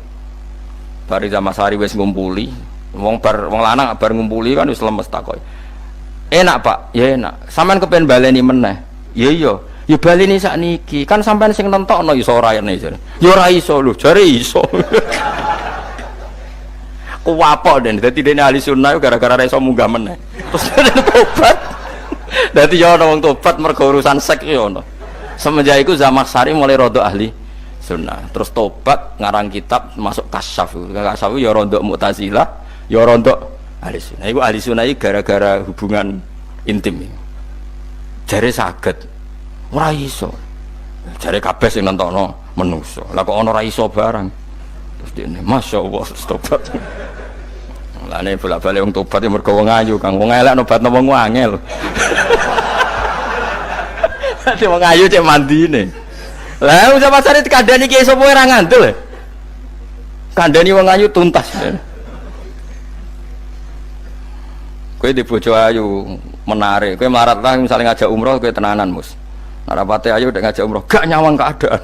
Bari Zamakhsyari wis ngumpuli, wong lanang bar ngumpuli kan wis lemes takoki. Enak Pak, ya enak. Sampean kepen baleni meneh. Ya iya. Ya baleni sakniki. Kan sampean sing nentokno iso ora ene jare. Ya ora iso lho, jare iso. Kuwapok den. Dadi dene ahli sunnah gara-gara ora iso munggah meneh. Terus tobat. Dadi ya ana wong tobat mergo urusan sek ya ono. Semenjak iku Zamakhsyari mulai rodok ahli sunnah. Terus tobat ngarang kitab masuk kasyaf. Kasyaf ya rodok Mu'tazilah, ya rodok ahli sunnah. Iku ahli sunnah iki gara-gara hubungan intim. Jare saged ora iso. Jare kabeh sing nentokno menungso. Lah kok ana ora iso barang. Terus dene masyaallah tobat. Lane bolak-balik wong tobat ya mergo wong ayu Kang. Wong elek nobatno wong angel. Dadi wong ayu cek mandine. Lah usah pasare dikandani ki sapa ora ngandel. Kandani wong ayu tuntas. Kowe di bojo ayu menarik, kowe melarat lah misalnya ngajak umroh kowe tenanan mus. Rapate ayu udah ngajak umroh gak nyawang keadaan.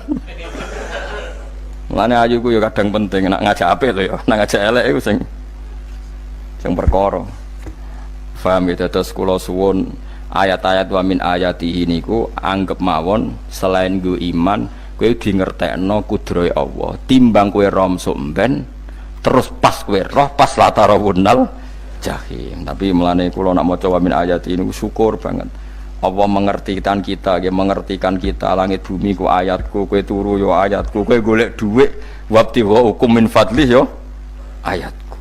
Mulane ayu ku ya kadang penting nak ngajak apik lho ya, nak ngajak elek iku sing perkara. Paham ya terus kula suwun ayat-ayat wa min ayatihi niku anggap mawon selain nggo iman kowe di ngertekno kudrohe Allah. Timbang kowe rom somben terus pas kowe roh pas latarawunnal jahim. Tapi mulane kula nak maca wa min ayati niku syukur banget. Allah mengertikan kita, dia mengertikan kita. Langit bumi ku ayatku, kowe turu yo ayatku, kowe golek dhuwit wabti wa hukum min fadlih yo ayatku.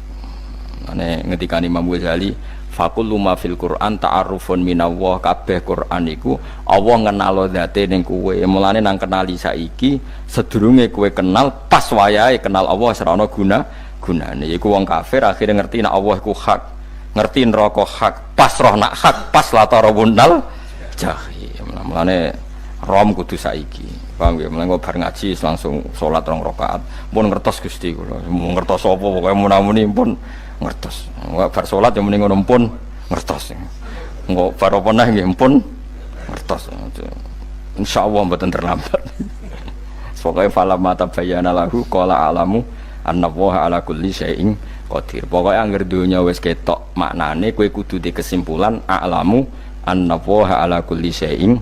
Ane ngendikan Imam Ghazali, faqul ma fil Qur'an ta'arufun minallah, kabeh Qur'an iku Allah ngenalo zate ning kowe. Mulane nang kenali saiki sedurunge kowe kenal pas wayahe kenal Allah ora ana gunane. Iku wong kafir akhirnya ngerti nek Allah iku hak, ngerti neraka hak, pas roh nak hak, pas latarawunnal jahim. Mulane rom kudu saiki. Paham ya? Mulane bar ngaji langsung salat 2 rakaat. Pun ngertos Gusti kula. Mau ngertos apa pokoke munamuni pun ngertos. Bar salat ya muni ngono pun ngertos. Engko bar apa neh nggih pun ngertos. Insyaallah mboten terlambat. Pokoke fala mata bayana lahu qala alamu annallaha ala kulli syai'in qadir. Pokoke anggere donya wis ketok maknane kowe kudu di kesimpulan a'lamu annallaha ala kulli syai'in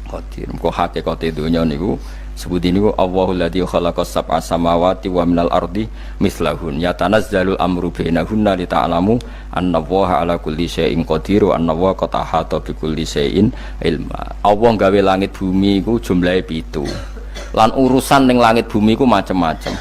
qadir. Kok hakikate donya niku sebut ini Allahul ladzi khalaqas sab'a samawati wa minal ardi mislahun yatanazzalul amru bainahunna li ta'lamu annallaha ala kulli syai'in qadir wa annallaha qad ahata bi kulli syai'in ilma. Allah gawe langit bumi iku jumlahe 7. Lan urusan ning langit bumi iku macam-macam.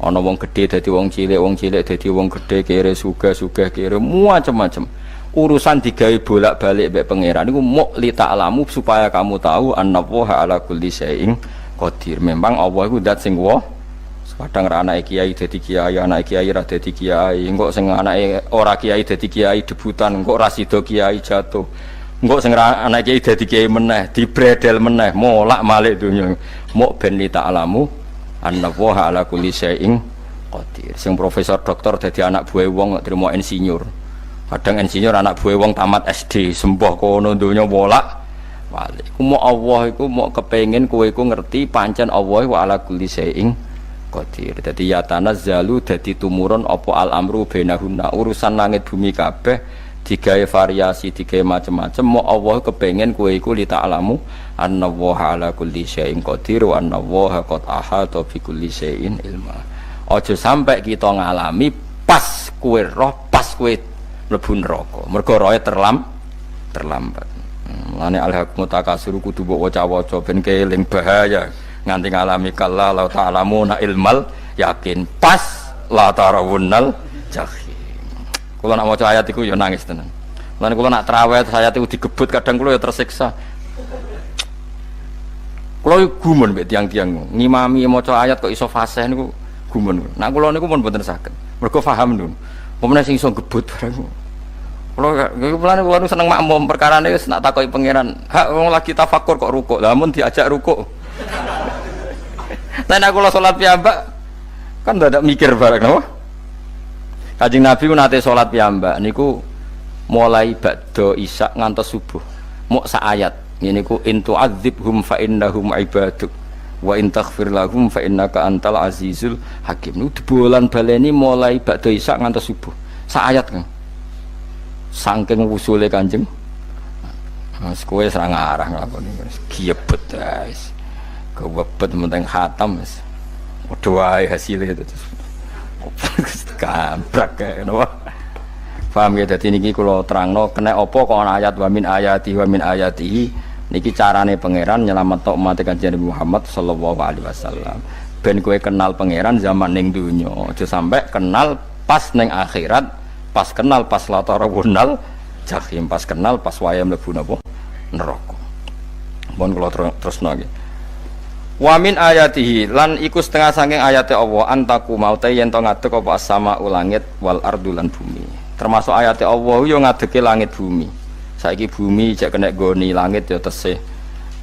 Ana wong gedhe dadi wong cilik dadi wong gedhe, kere sugih kere macam-macam. Urusan digawe bolak-balik mbek pangeran iku muk li ta'lamu supaya kamu tahu annallaha ala kulli syai'in qadir. Memang Allah iku zat sing wa kadang ra anake kiai dadi kiai, anake kiai ra dadi kiai, engko sing anake ora kiai dadi kiai debutan, engko ra sida kiai jatuh, engko sing ra anake kiai dadi kiai meneh dibredel meneh molak malik donya. Muk ben li ta'lamu annallaha ala kulli syai'in qadir. Sing profesor doktor dadi anak buah wong trimo insinyur, kadang insinyur anak buah wong tamat SD sembah kono donya molak walik. Ku Allah iku mau kepengin kowe iku ngerti pancen Allah wa ala kulli syai'in qadir. Dadi ya tanazzalu dadi tumurun apa al amru bainahunna, urusan langit bumi kabeh digawe variasi, digawe macam-macam. Mau Allah kepengin kowe iku li ta'lamu annallaha ala kulli syai'in qadir wa annallaha qad ahata bi kulli syai'in ilma. Aja sampai kita ngalami pas kowe roh, pas kowe mlebu neraka. Mergo roe terlambat. Lane al-haqmu takasur kudu mbok waca-waca ben keling bahaya nganti ngalami kala la ta'lamuna ilmal yakin pas la tarawunnal jahim. Kula nak maca ayat iku ya nangis tenan. Lan kula nak traweh ayat iku digebut kadang kula ya tersiksa. Kula gumun mbek tiang-tiang ngimami maca ayat kok iso fasih niku gumun. Nak kula niku pun mboten saged. Mergo paham lho. Pemene sing iso gebut barang. Kula seneng makmum perkarane wis nak takoki pangeran, hak wong lagi tafakur kok rukuk. Lah mun diajak rukuk. Nek kula salat piyambak kan ndak mikir bareng napa? Kanjeng Nabi ku nate salat piyambak niku mulai ba'da isya ngantos subuh. Mok sak ayat. Ngene niku in tu'adzibhum fa innahum ibaduk wa in taghfir lahum fa innaka antal azizul hakim. Niku dibolan baleni mulai ba'da isya ngantos subuh. Sak ayat kan. Saking wusule Kanjeng Mas kowe ora ngarah nglakoni giebet guys. Kewebet menteng khatam wis. Padha wae hasile itu. Kabrak kae napa. Paham ya, dadi niki kula terangno kena apa kok ana ayat wa min ayatihi niki carane pangeran nyelametno umat Kanjeng Muhammad sallallahu alaihi wasallam. Ben kowe kenal pangeran zaman ning donya, aja sampai kenal pas ning akhirat. Pas kenal pas latarawunal jahim, pas kenal pas wayam mlebu napa neraka. Mohon kula terusno nggih. Wa min ayatihi lan iku setengah saking ayate Allah antaku maute yen to ngadeg apa sama ulangit wal ardu lan bumi. Termasuk ayate Allah yo ngadege langit bumi. Saiki bumi jek kena goni langit yo tesih.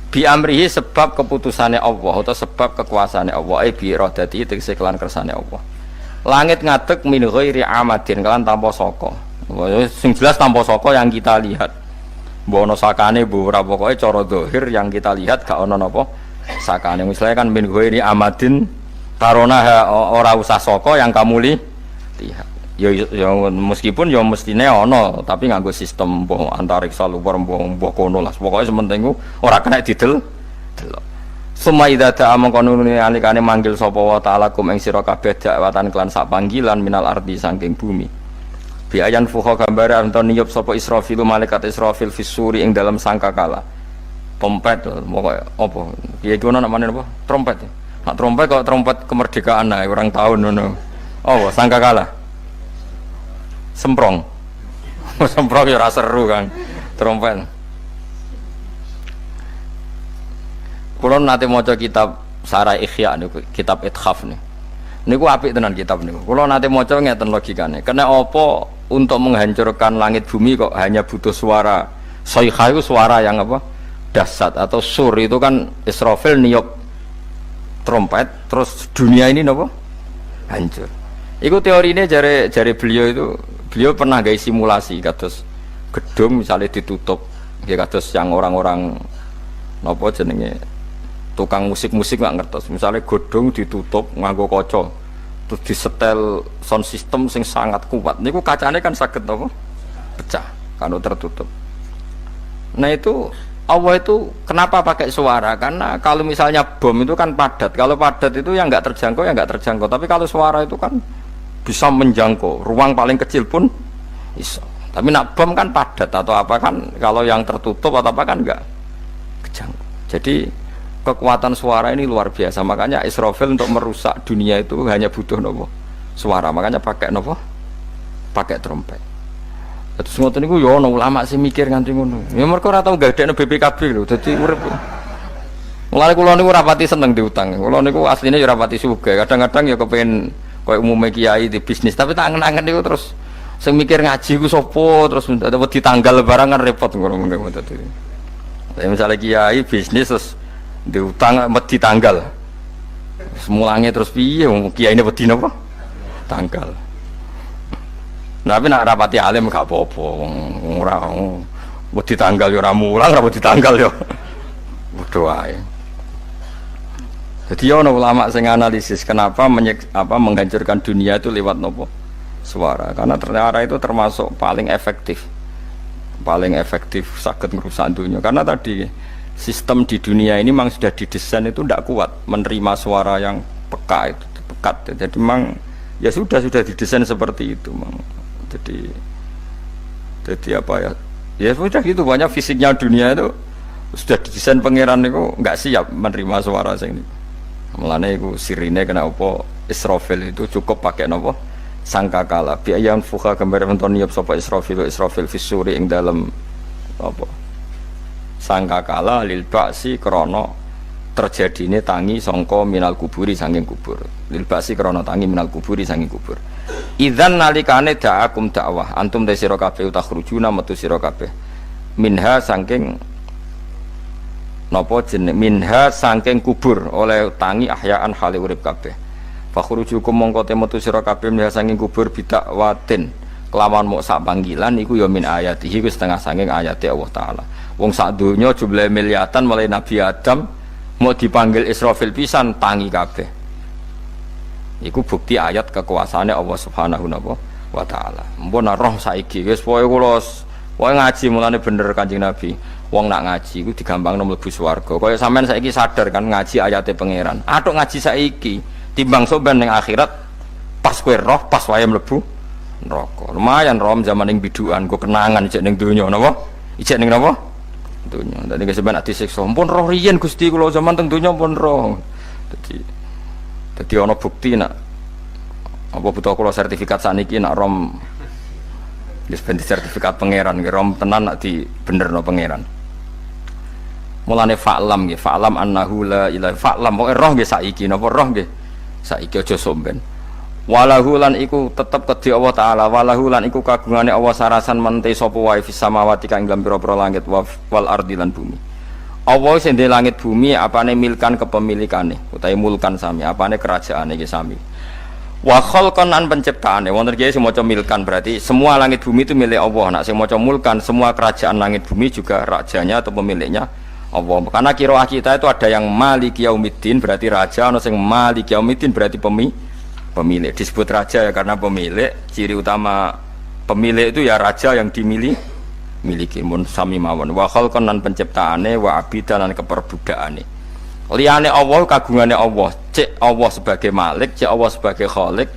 Bi amrihi sebab keputusane Allah atau sebab kekuasaane Allah bi iradati tegese kelan kersane Allah. Langit ngadeg min ghairi amadin kelan tanpa saka. Sing jelas tanpa saka yang kita lihat. Mbok ana sakane mbok ora pokoke cara zahir yang kita lihat gak ana napa sakane. Misalnya kan min ghairi amadin tarona ora usah saka yang kamu lihat. Ya meskipun ya mestine ana tapi nganggo sistem mbok antariksa luar mbok kono lah. Pokoke sementing ora kena didel delok. Summa idza ta'a mangkonune alikane manggil sapa wa ta'ala kum ing sira kabeh dakwatan kelan sak panggilan minal ardi saking bumi. Bi ayan fuha gambare anton niyup sapa Israfil malaikat Israfil fisuri ing dalam sangkakala. Trompet pokoke apa? Piye kono namane apa? Trompet. Nak trompet kok trompet kemerdekaan ae orang tahun ngono. Oh, sangkakala. Semprong. Semprong ya ora seru kan. Trompet. Kalau nanti maca kitab Sarah Ikhya niku, kitab Ithaf nih. Niku apik tenan kitab niku. Kalau nanti maca ngeten logikane. Karena apa untuk menghancurkan langit bumi kok hanya butuh suara sayha itu suara yang apa? Dahsyat atau sur itu kan Israfil niup trompet terus dunia ini napa? Hancur. Iku teorinya jare beliau pernah gawe simulasi kados gedung misalnya ditutup ya kados yang orang-orang napa jenenge tukang musik-musik nggak ngertos misalnya godong ditutup nganggo kaca terus disetel sound system sing sangat kuat niku kacane kan saged apa pecah kalau tertutup Nah itu Allah itu kenapa pakai suara? Karena kalau misalnya bom itu kan padat. Kalau padat itu yang nggak terjangkau ya nggak terjangkau. Tapi kalau suara itu kan bisa menjangkau. Ruang paling kecil pun bisa. Tapi nak bom kan padat atau apa kan? Kalau yang tertutup atau apa kan nggak kejangkau. Jadi kekuatan suara ini luar biasa. Makanya Israfil untuk merusak dunia itu hanya butuh nopo suara. Makanya pakai nopo, pakai trompet. Terus ngoten niku ya ana ulama sing mikir nganti ngono. Ya mergo ora tau gadekno BPKB lho. Dadi urip. Mulane kula niku ora pati seneng diutang. Kula niku asline ya ora pati sugih. Kadang-kadang ya kepengin koyo umume kiai di bisnis, tapi tak angen-angen niku terus sing mikir ngaji ku sapa terus wedi tanggal barang kan repot ngono dadi. Tapi misalnya kiai bisnis terus diutang wedi tanggal. Semulange terus piye wong kiyaine wedi napa? Tanggal. Tapi nak rapati alim gak apa-apa, ora wedi tanggal ya ora mulang, ora wedi tanggal ya padha wae. Jadi ana ulama sing analisis kenapa menghancurkan dunia itu lewat nopo? Suara. Karena ternyata itu termasuk paling efektif saged merusak dunia. Karena tadi sistem di dunia ini memang sudah didesain itu tidak kuat menerima suara yang peka itu pekat. Jadi memang ya sudah didesain seperti itu memang. Jadi apa ya? Ya sudah gitu, banyak fisiknya dunia itu sudah didesain pangeran itu nggak siap menerima suara sing ini. Mulane iku sirine kena apa Israfil itu cukup pakai napa sangkakala. Bi ayyan fuha gambar menton niap sapa Israfil fisuri ing dalam apa sangkakala lil ba'si krana terjadine tangi sangka minal kuburi saking kubur. Lil ba'si krana tangi minal kuburi saking kubur. Idzan nalikane da'akum dakwah antum te sira kabeh takhrujuna metu sira kabeh minha saking napa jeneng minha saking kubur oleh tangi ahyaan hale urip kabeh fakhrujukum mongko te metu sira kabeh minha saking kubur bidakwatin kelawan mok sak panggilan iku ya min ayatihi ku setengah saking ayate Allah taala wong sak donya jumlahe miliatan mulai Nabi Adam mau dipanggil Israfil pisan tangi kabeh. Iku bukti ayat kekuasaannya Allah Subhanahu wa taala. Mpun roh saiki wis pokoke kula ngaji mulane bener Kanjeng Nabi. Wong nak ngaji iku digampangno mlebu swarga. Kaya sampean saiki sadar kan ngaji ayate pangeran. Atuk ngaji saiki timbang soben ning akhirat pas kowe roh pas wae mlebu neraka. Lumayan rom zaman ning bidukan go kenangan ijek ning donya napa? Ijek ning napa? Donya. Dadi sampean ati siksa. Mpun roh riyen Gusti kula zaman teng donya pun roh. Jadi ana bukti nak apa butuh kula sertifikat saniki nak rom wis ben sertifikat pangeran nggih rom tenan nak di benerno pangeran. Mulane fa'lam nggih fa'lam annahu la ilaha fa'lam pokoke roh nggih saiki napa roh nggih saiki aja somben. Walahu lan iku tetep kedhi Allah taala walahu lan iku kagungane Allah sarasan mente sapa wae fis samawati kang ing pira-pira langit wal ardi lan bumi. Allah sing ndek langit bumi apane milkan kepemilikane utawi mulkan sami apane kerajaane iki sami wa khalqan an penciptaane wonten iki sing maca milkan berarti semua langit bumi itu milik Allah. Nak sing maca mulkan semua kerajaan langit bumi juga rajanya atau pemiliknya Allah. Karena qiraah kita itu ada yang maliki yaumiddin berarti raja, ana sing maliki yaumiddin berarti pemilik. Disebut raja ya karena pemilik, ciri utama pemilik itu ya raja yang miliki mun sami mawon wa khalqan lan penciptaane wa abidan lan keperbudakane liyane Allah kagungane Allah cek Allah sebagai malik cek Allah sebagai khalik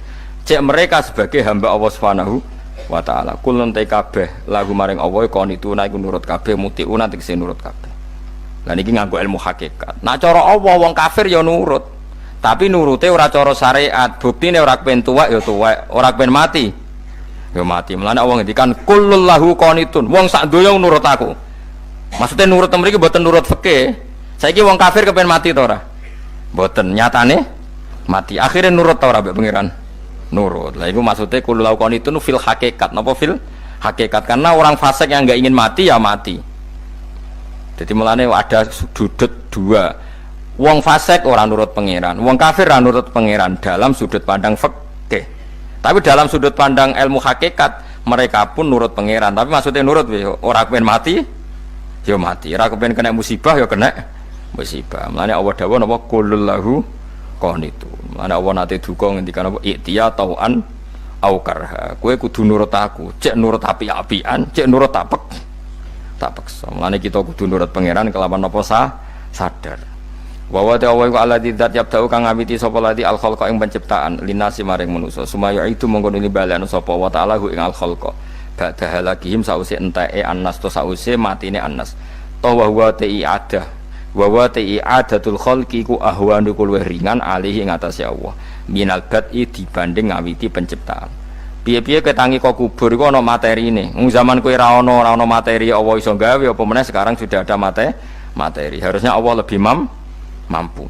cek mereka sebagai hamba Allah Subhanahu wa taala kulun te kabeh lagu maring Allah konituna iku nurut kabeh mutiuna tegese nurut kabeh lan iki nganggo ilmu hakikat nak cara Allah wong kafir ya nurut tapi nurute ora cara syariat buktine ora kepen tuwek ya tuwek ora kepen mati ya mati. Mulane Allah ngendikan kullul lahu qanitun. Wong sak donya nurut aku. Maksudnya nurut mriki mboten nurut fikih. Saiki wong kafir kepen mati ta ora? Mboten, nyatane mati. Akhirnya nurut ta ora mbek pangeran? Nurut. Lah iku maksudnya kullul lahu qanitun fil hakikat. Napa fil hakikat? Karena orang fasik yang enggak ingin mati ya mati. Jadi mulane ada sudut dua. Wong fasik ora nurut pangeran, wong kafir ora nurut pangeran dalam sudut pandang fikih. Tapi dalam sudut pandang ilmu hakikat mereka pun nurut pangeran. Tapi maksudnya nurut orang kepen mati, ya mati. Orang kepen kena musibah, ya kena musibah. Mulane Allah dawuh napa kullul lahu qanitun. Mulane Allah nate duka ngendikan apa iktiya tauan au karha. Kowe kudu nurut aku. Cek nurut api-apian, cek nurut apek tak paksa. Mulane kita kudu nurut pangeran kelawan apa sadar. Wa wa ta'ala iku alladzi dzat yabda'u kang ngawiti sapa lati al khalqa ing penciptaan linasi maring manusa sumaya itu mongko nuli balekno sapa wa ta'ala ing al khalqa ba'da halakihim sause enteke annas to sause matine annas to wa huwa ta'iadah wa wa ta'iadatul khalqi ku ahwanu luwih ringan alih ing atase Allah minal bad'i dibanding ngawiti penciptaan. Piye-piye ketangi kok kubur iku ana materine. Wong zaman kowe ra ana materi Allah iso gawe apa meneh sekarang sudah ada materi. Harusnya Allah lebih mampu.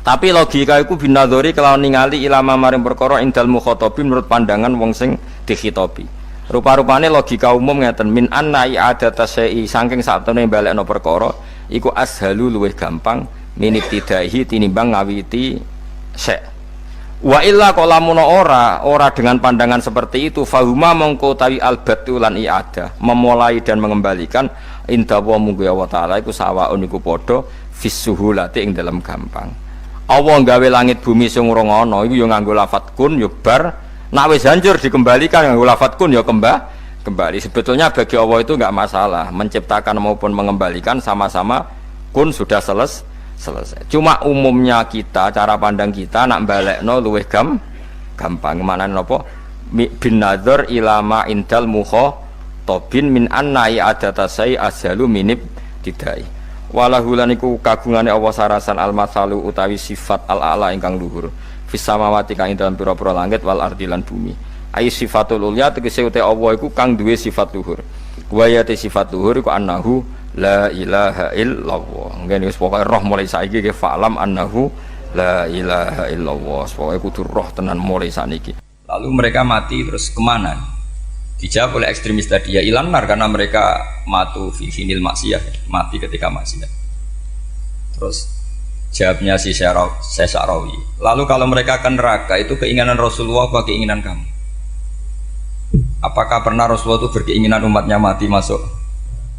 Tapi logika iku binadzori kelawan ningali ilama maring perkara indal mukhatabin menurut pandangan wong sing dikhitobi. Rupa-rupane logika umum ngeten min anna i'adata syai'i saking satune balekno perkara iku ashalu luwih gampang minibtidaihi tinimbang ngawiti syai'. Wa illa qalamun ora dengan pandangan seperti itu fahuma mongko tawi albatu lan i'adah memulai dan mengembalikan inda wa munggu Allah taala iku sawaun iku padha fisuhulati ing dalam gampang. Allah gawe langit bumi sing ora ana iku ya nganggo lafat kun ya bar, nek wis hancur dikembalikan nganggo lafat kun ya kembali. Sebetulnya bagi Allah itu enggak masalah, menciptakan maupun mengembalikan sama-sama kun sudah selesai. Cuma umumnya kita, cara pandang kita nak balekno luwih gampang. Mana napa bin nadzar ilama indal mukhatabin min anna i'adata sai azalu minib tidai. Walahu lan iku kagungane Allah sarasan al-masalu utawi sifat al-a'la ingkang luhur fis samawati kang ing dalem pira-pira langit wal ardi lan bumi. Ai sifatul ulya tegese uta Allah iku kang duwe sifat luhur. Wa ya sifat luhur iku annahu la ilaha illallah. Ngene wis pokoke roh mulai saiki ke fa'lam annahu la ilaha illallah. Pokoke kudu roh tenan mulai saniki. Lalu mereka mati terus kemana? Dijawab oleh ekstremis tadi ya ilanar karena mereka matu fi finil maksiyah, mati ketika maksiat. Terus jawabnya si Sa'rawi. Lalu kalau mereka akan neraka itu keinginan Rasulullah apa keinginan kamu? Apakah pernah Rasulullah itu berkeinginan umatnya mati masuk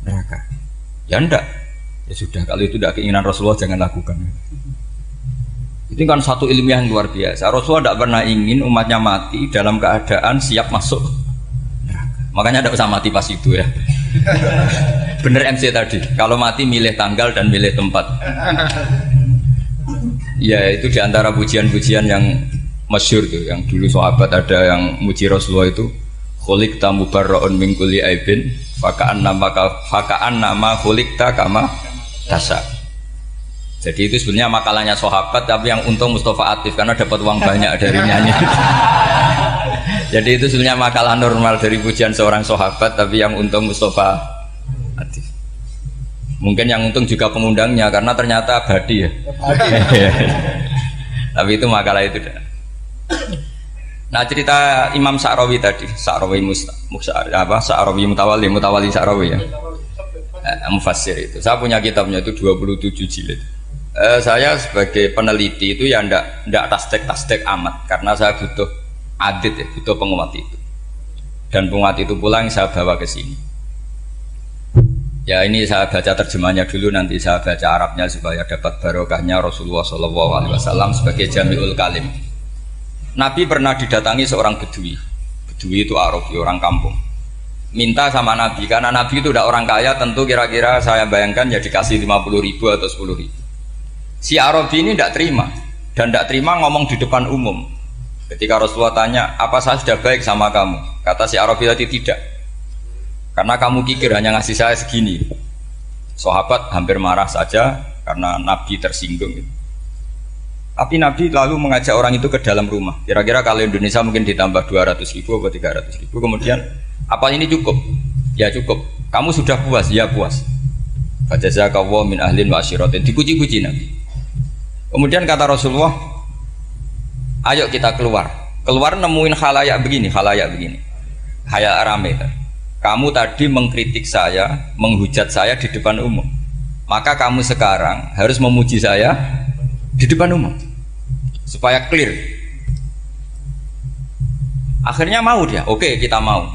neraka? Ya enggak. Ya sudah, kalau itu tidak keinginan Rasulullah jangan lakukan. Itu kan satu ilmiah yang luar biasa. Rasulullah tidak pernah ingin umatnya mati dalam keadaan siap masuk neraka. Makanya tidak usah mati pas itu ya. Bener MC tadi, kalau mati milih tanggal dan milih tempat. Ya itu diantara pujian-pujian yang masyhur tuh, yang dulu sahabat ada yang muji Rasulullah itu khuliqta mubarra'un min kulli aibin faka'an nama khuliqta kama tasha. Jadi itu sebenarnya makalahnya sahabat tapi yang untung Mustafa Atif karena dapat uang banyak dari nyanyi. Jadi itu sebenarnya makalah normal dari pujian seorang sahabat tapi yang untung Mustafa Atif. Mungkin yang untung juga pengundangnya karena ternyata abadi ya. Tapi itu makalah itu. Nah cerita Imam Sa'rawi tadi, Sa'rawi Sa'rawi Mutawali Sa'rawi ya, mufassir itu. Saya punya kitabnya itu 27 jilid. Saya sebagai peneliti itu ya ndak tasdek amat karena saya butuh adit ya, butuh penguat itu. Dan penguat itu pula yang saya bawa ke sini. Ya ini saya baca terjemahnya dulu, nanti saya baca Arabnya supaya dapat barokahnya Rasulullah SAW sebagai Jami'ul Kalim. Nabi pernah didatangi seorang bedui. Bedui itu Arabi, orang kampung. Minta sama Nabi, karena Nabi itu udah orang kaya, tentu kira-kira saya bayangkan ya dikasih 50.000 atau 10.000. Si Arabi ini tidak terima, dan tidak terima ngomong di depan umum. Ketika Rasulullah tanya, apa saya sudah baik sama kamu? Kata si Arabi tadi tidak. Karena kamu kikir hanya ngasih saya segini. Sahabat hampir marah saja karena Nabi tersinggung. Tapi Nabi lalu mengajak orang itu ke dalam rumah. Kira-kira kalau Indonesia mungkin ditambah 200.000 atau 300.000. Kemudian, apa ini cukup? Ya cukup. Kamu sudah puas? Ya puas. Fajazakallahu min ahlin wa asyiratin. Dipuji-puji Nabi. Kemudian kata Rasulullah, ayo kita keluar. Keluar nemuin khalayak begini. Khalayak rame. Kamu tadi mengkritik saya, menghujat saya di depan umum. Maka kamu sekarang harus memuji saya di depan umum supaya clear. Akhirnya mau dia, oke kita mau.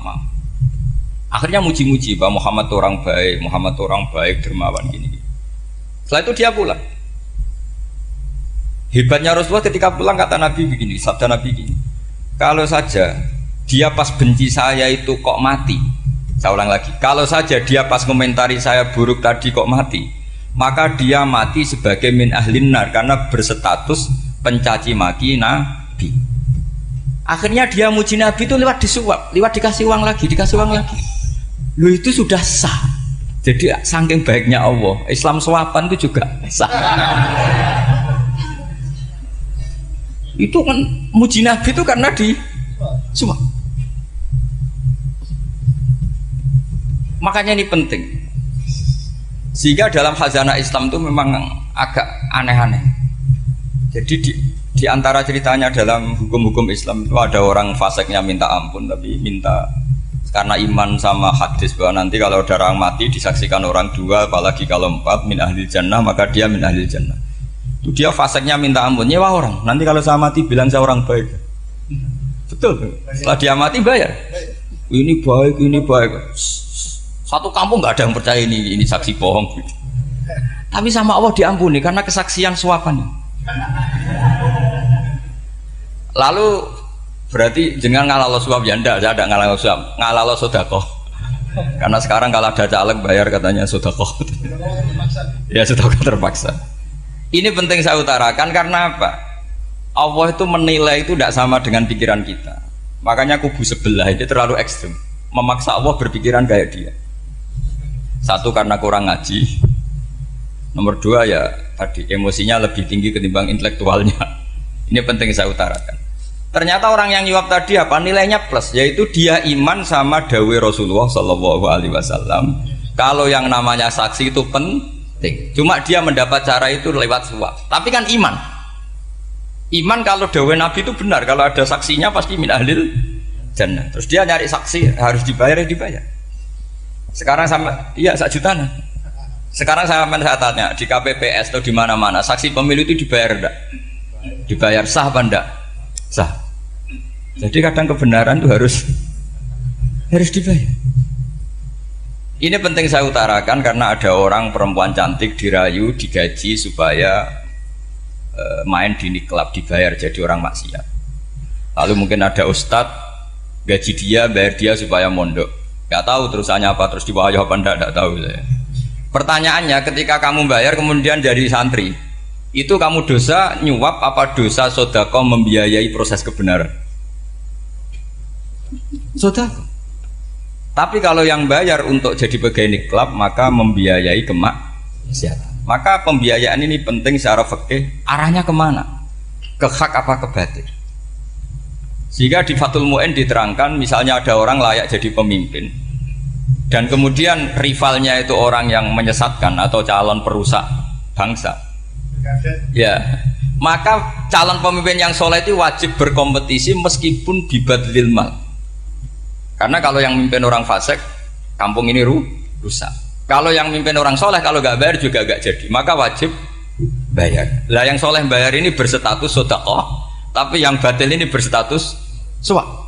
Akhirnya muji-muji bahwa Muhammad orang baik, dermawan gini. Setelah itu dia pulang. Hebatnya Rasulullah ketika pulang kata Nabi begini, sabda Nabi begini, kalau saja dia pas benci saya itu kok mati, Saya ulang lagi, kalau saja dia pas komentari saya buruk tadi kok mati, maka dia mati sebagai min ahlin nar karena berstatus pencaci maki Nabi. Akhirnya dia muji Nabi itu lewat disuap, lewat dikasih uang lagi. Lu itu sudah sah. Jadi saking baiknya Allah, Islam suapan itu juga sah. Itu kan muji Nabi itu karena di suap. Makanya ini penting. Sehingga dalam khazanah Islam itu memang agak aneh-aneh. Jadi di antara ceritanya dalam hukum-hukum Islam itu ada orang fasiknya minta ampun, tapi minta karena iman sama hadis bahwa nanti kalau ada orang mati disaksikan orang dua, apalagi kalau empat min ahli jannah, maka dia min ahli jannah. Itu dia fasiknya minta ampun, nyewa orang. Nanti kalau saya mati bilang saya orang baik. Betul. Setelah dia mati bayar. Ini baik, ini baik. Satu kampung nggak ada yang percaya ini saksi bohong. Tapi sama Allah diampuni karena kesaksian suapan. Lalu berarti jangan ngalalo suap ya ndak, saya ada ngalalo suap, ngalalo sedekah. Karena sekarang kalau ada caleg bayar katanya sedekah. Ya sedekah terpaksa. Ini penting saya utarakan karena apa? Allah itu menilai itu tidak sama dengan pikiran kita. Makanya kubu sebelah ini terlalu ekstrim, memaksa Allah berpikiran kayak dia. Satu karena kurang ngaji, nomor dua ya tadi emosinya lebih tinggi ketimbang intelektualnya. Ini penting saya utarakan. Ternyata orang yang nyuap tadi apa nilainya plus, yaitu dia iman sama dawe Rasulullah Shallallahu Alaihi Wasallam. Kalau yang namanya saksi itu penting, cuma dia mendapat cara itu lewat suap. Tapi kan iman kalau dawe Nabi itu benar, kalau ada saksinya pasti min ahlil jannah. Terus dia nyari saksi harus dibayar, ya dibayar. Sekarang sama iya 1 juta. Sekarang saya tanya di KPPS atau di mana-mana saksi pemilu itu dibayar enggak? Dibayar sah apa enggak? Sah. Jadi kadang kebenaran itu harus dibayar. Ini penting saya utarakan karena ada orang perempuan cantik dirayu, digaji supaya main di klub, dibayar jadi orang maksiat. Lalu mungkin ada ustadz gaji dia, bayar dia supaya mondok. Gak tahu terusannya apa, terus diwayah apa enggak tahu saya. Pertanyaannya ketika kamu bayar kemudian jadi santri, itu kamu dosa nyuap apa dosa sodako membiayai proses kebenaran? Sodako. Tapi kalau yang bayar untuk jadi pegawai klub maka membiayai kemaksiatan. Maka pembiayaan ini penting secara fikih, arahnya kemana? Ke hak apa ke batil? Sehingga di Fathul Mu'in diterangkan misalnya ada orang layak jadi pemimpin dan kemudian rivalnya itu orang yang menyesatkan atau calon perusak bangsa, ya maka calon pemimpin yang soleh itu wajib berkompetisi meskipun bibadlil mal. Karena kalau yang mimpin orang fasik, kampung ini rusak. Kalau yang mimpin orang soleh, kalau nggak bayar juga nggak jadi, maka wajib bayar. Lah yang soleh bayar ini berstatus sedekah, tapi yang batil ini berstatus suap.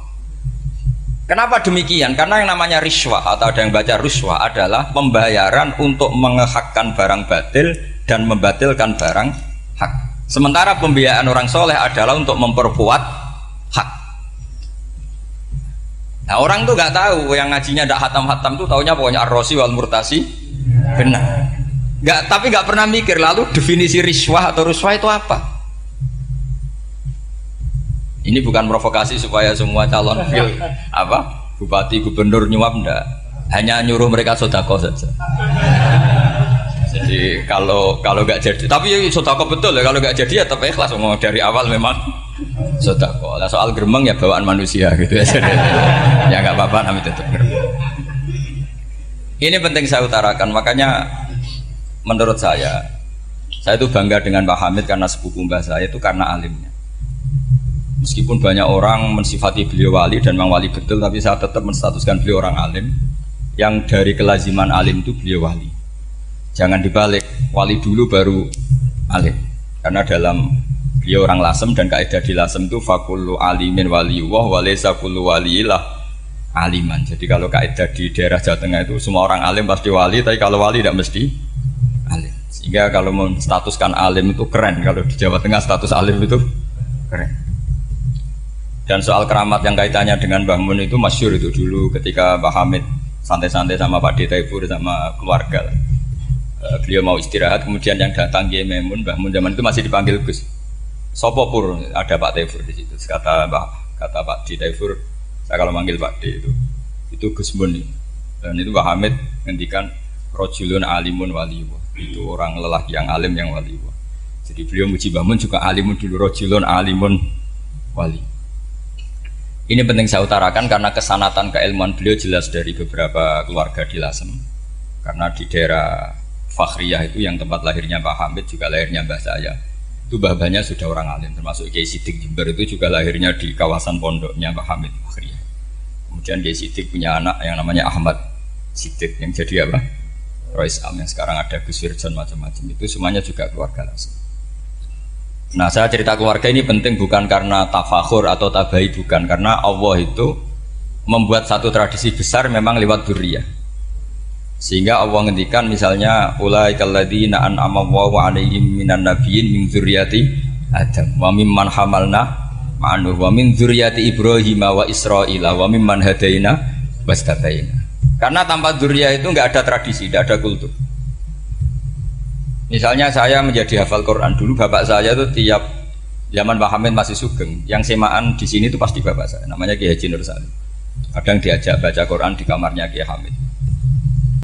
Kenapa demikian? Karena yang namanya riswah atau ada yang baca ruswah adalah pembayaran untuk mengehakkan barang batil dan membatilkan barang hak. Sementara pembiayaan orang soleh adalah untuk memperkuat hak. Nah orang tuh nggak tahu, yang ngajinya tidak hatam-hatam tuh taunya pokoknya ar-rosi wal murtasi benar. Tapi nggak pernah mikir lalu definisi riswah atau ruswah itu apa. Ini bukan provokasi supaya semua calon bupati gubernur nyuap enggak, hanya nyuruh mereka sodako saja. Jadi kalau nggak jadi, tapi sodako betul ya, kalau nggak jadi ya tetap ikhlas, ngomong dari awal memang sodako. Nah, soal geremeng ya bawaan manusia gitu ya. Ya nggak apa-apa, namanya tetap geremeng. Ini penting saya utarakan, makanya menurut saya itu bangga dengan Pak Hamid karena sepupu mbah saya itu karena alimnya. Meskipun banyak orang mensifati beliau wali dan memang wali betul, tapi saya tetap menstatuskan beliau orang alim yang dari kelaziman alim itu beliau wali. Jangan dibalik, wali dulu baru alim. Karena dalam beliau orang Lasem dan kaidah di Lasem itu fakullu alimin waliyullah walaysa kullu waliyillah aliman. Jadi kalau kaidah di daerah Jawa Tengah itu semua orang alim pasti wali, tapi kalau wali tidak mesti alim. Sehingga kalau menstatuskan alim itu keren, kalau di Jawa Tengah status alim itu keren. Dan soal keramat yang kaitannya dengan Mbah Mun itu masyhur itu dulu ketika Mbah Hamid santai-santai sama Pak Detaifur sama keluarga. Beliau mau istirahat, kemudian yang datang Kiai Maimun, Mbah Mun zaman itu masih dipanggil Gus. Sopo Pur, ada Pak Taifur di situ. Kata Pak Detaifur, saya kalau manggil Pak D itu Gus Mun. Dan itu Mbah Hamid ngendikan rojulun alimun waliwa. Itu orang lelaki yang alim yang waliwa. Jadi beliau muji Mbah Mun juga alimun dulu, rojulun alimun wali. Ini penting saya utarakan karena kesanatan keilmuan beliau jelas dari beberapa keluarga di Lasem. Karena di daerah Fakhriyah itu yang tempat lahirnya Pak Hamid juga lahirnya mbah saya. Itu mbah-mbahnya sudah orang alim, termasuk Kiai Sidik Jember itu juga lahirnya di kawasan pondoknya Pak Hamid Fakhriyah. Kemudian Kiai Sidik punya anak yang namanya Ahmad Sidik yang jadi apa? Rois Am yang sekarang ada Gus Wirjon macam-macam itu semuanya juga keluarga Lasem. Nah saya cerita keluarga ini penting bukan karena tafakhur atau tabai, bukan karena Allah itu membuat satu tradisi besar memang lewat dzurriyyah. Sehingga Allah ngendikan misalnya ulaikal ladzina an'ama Allahu 'alaihim minan nabiyyin min dzurriyyati Adam wa mimman hamalna ma'anuh wa min dzurriyyati Ibrahim wa Israila wa mimman hadaina wastabaina. Karena tanpa dzurriyyah itu enggak ada tradisi, enggak ada kultur. Misalnya saya menjadi hafal Quran dulu, bapak saya itu tiap zaman Pak Hamid masih sugeng, yang semaan di sini itu pasti bapak saya, namanya Kiai Haji Nur Salim. Kadang diajak baca Quran di kamarnya Kiai Hamid.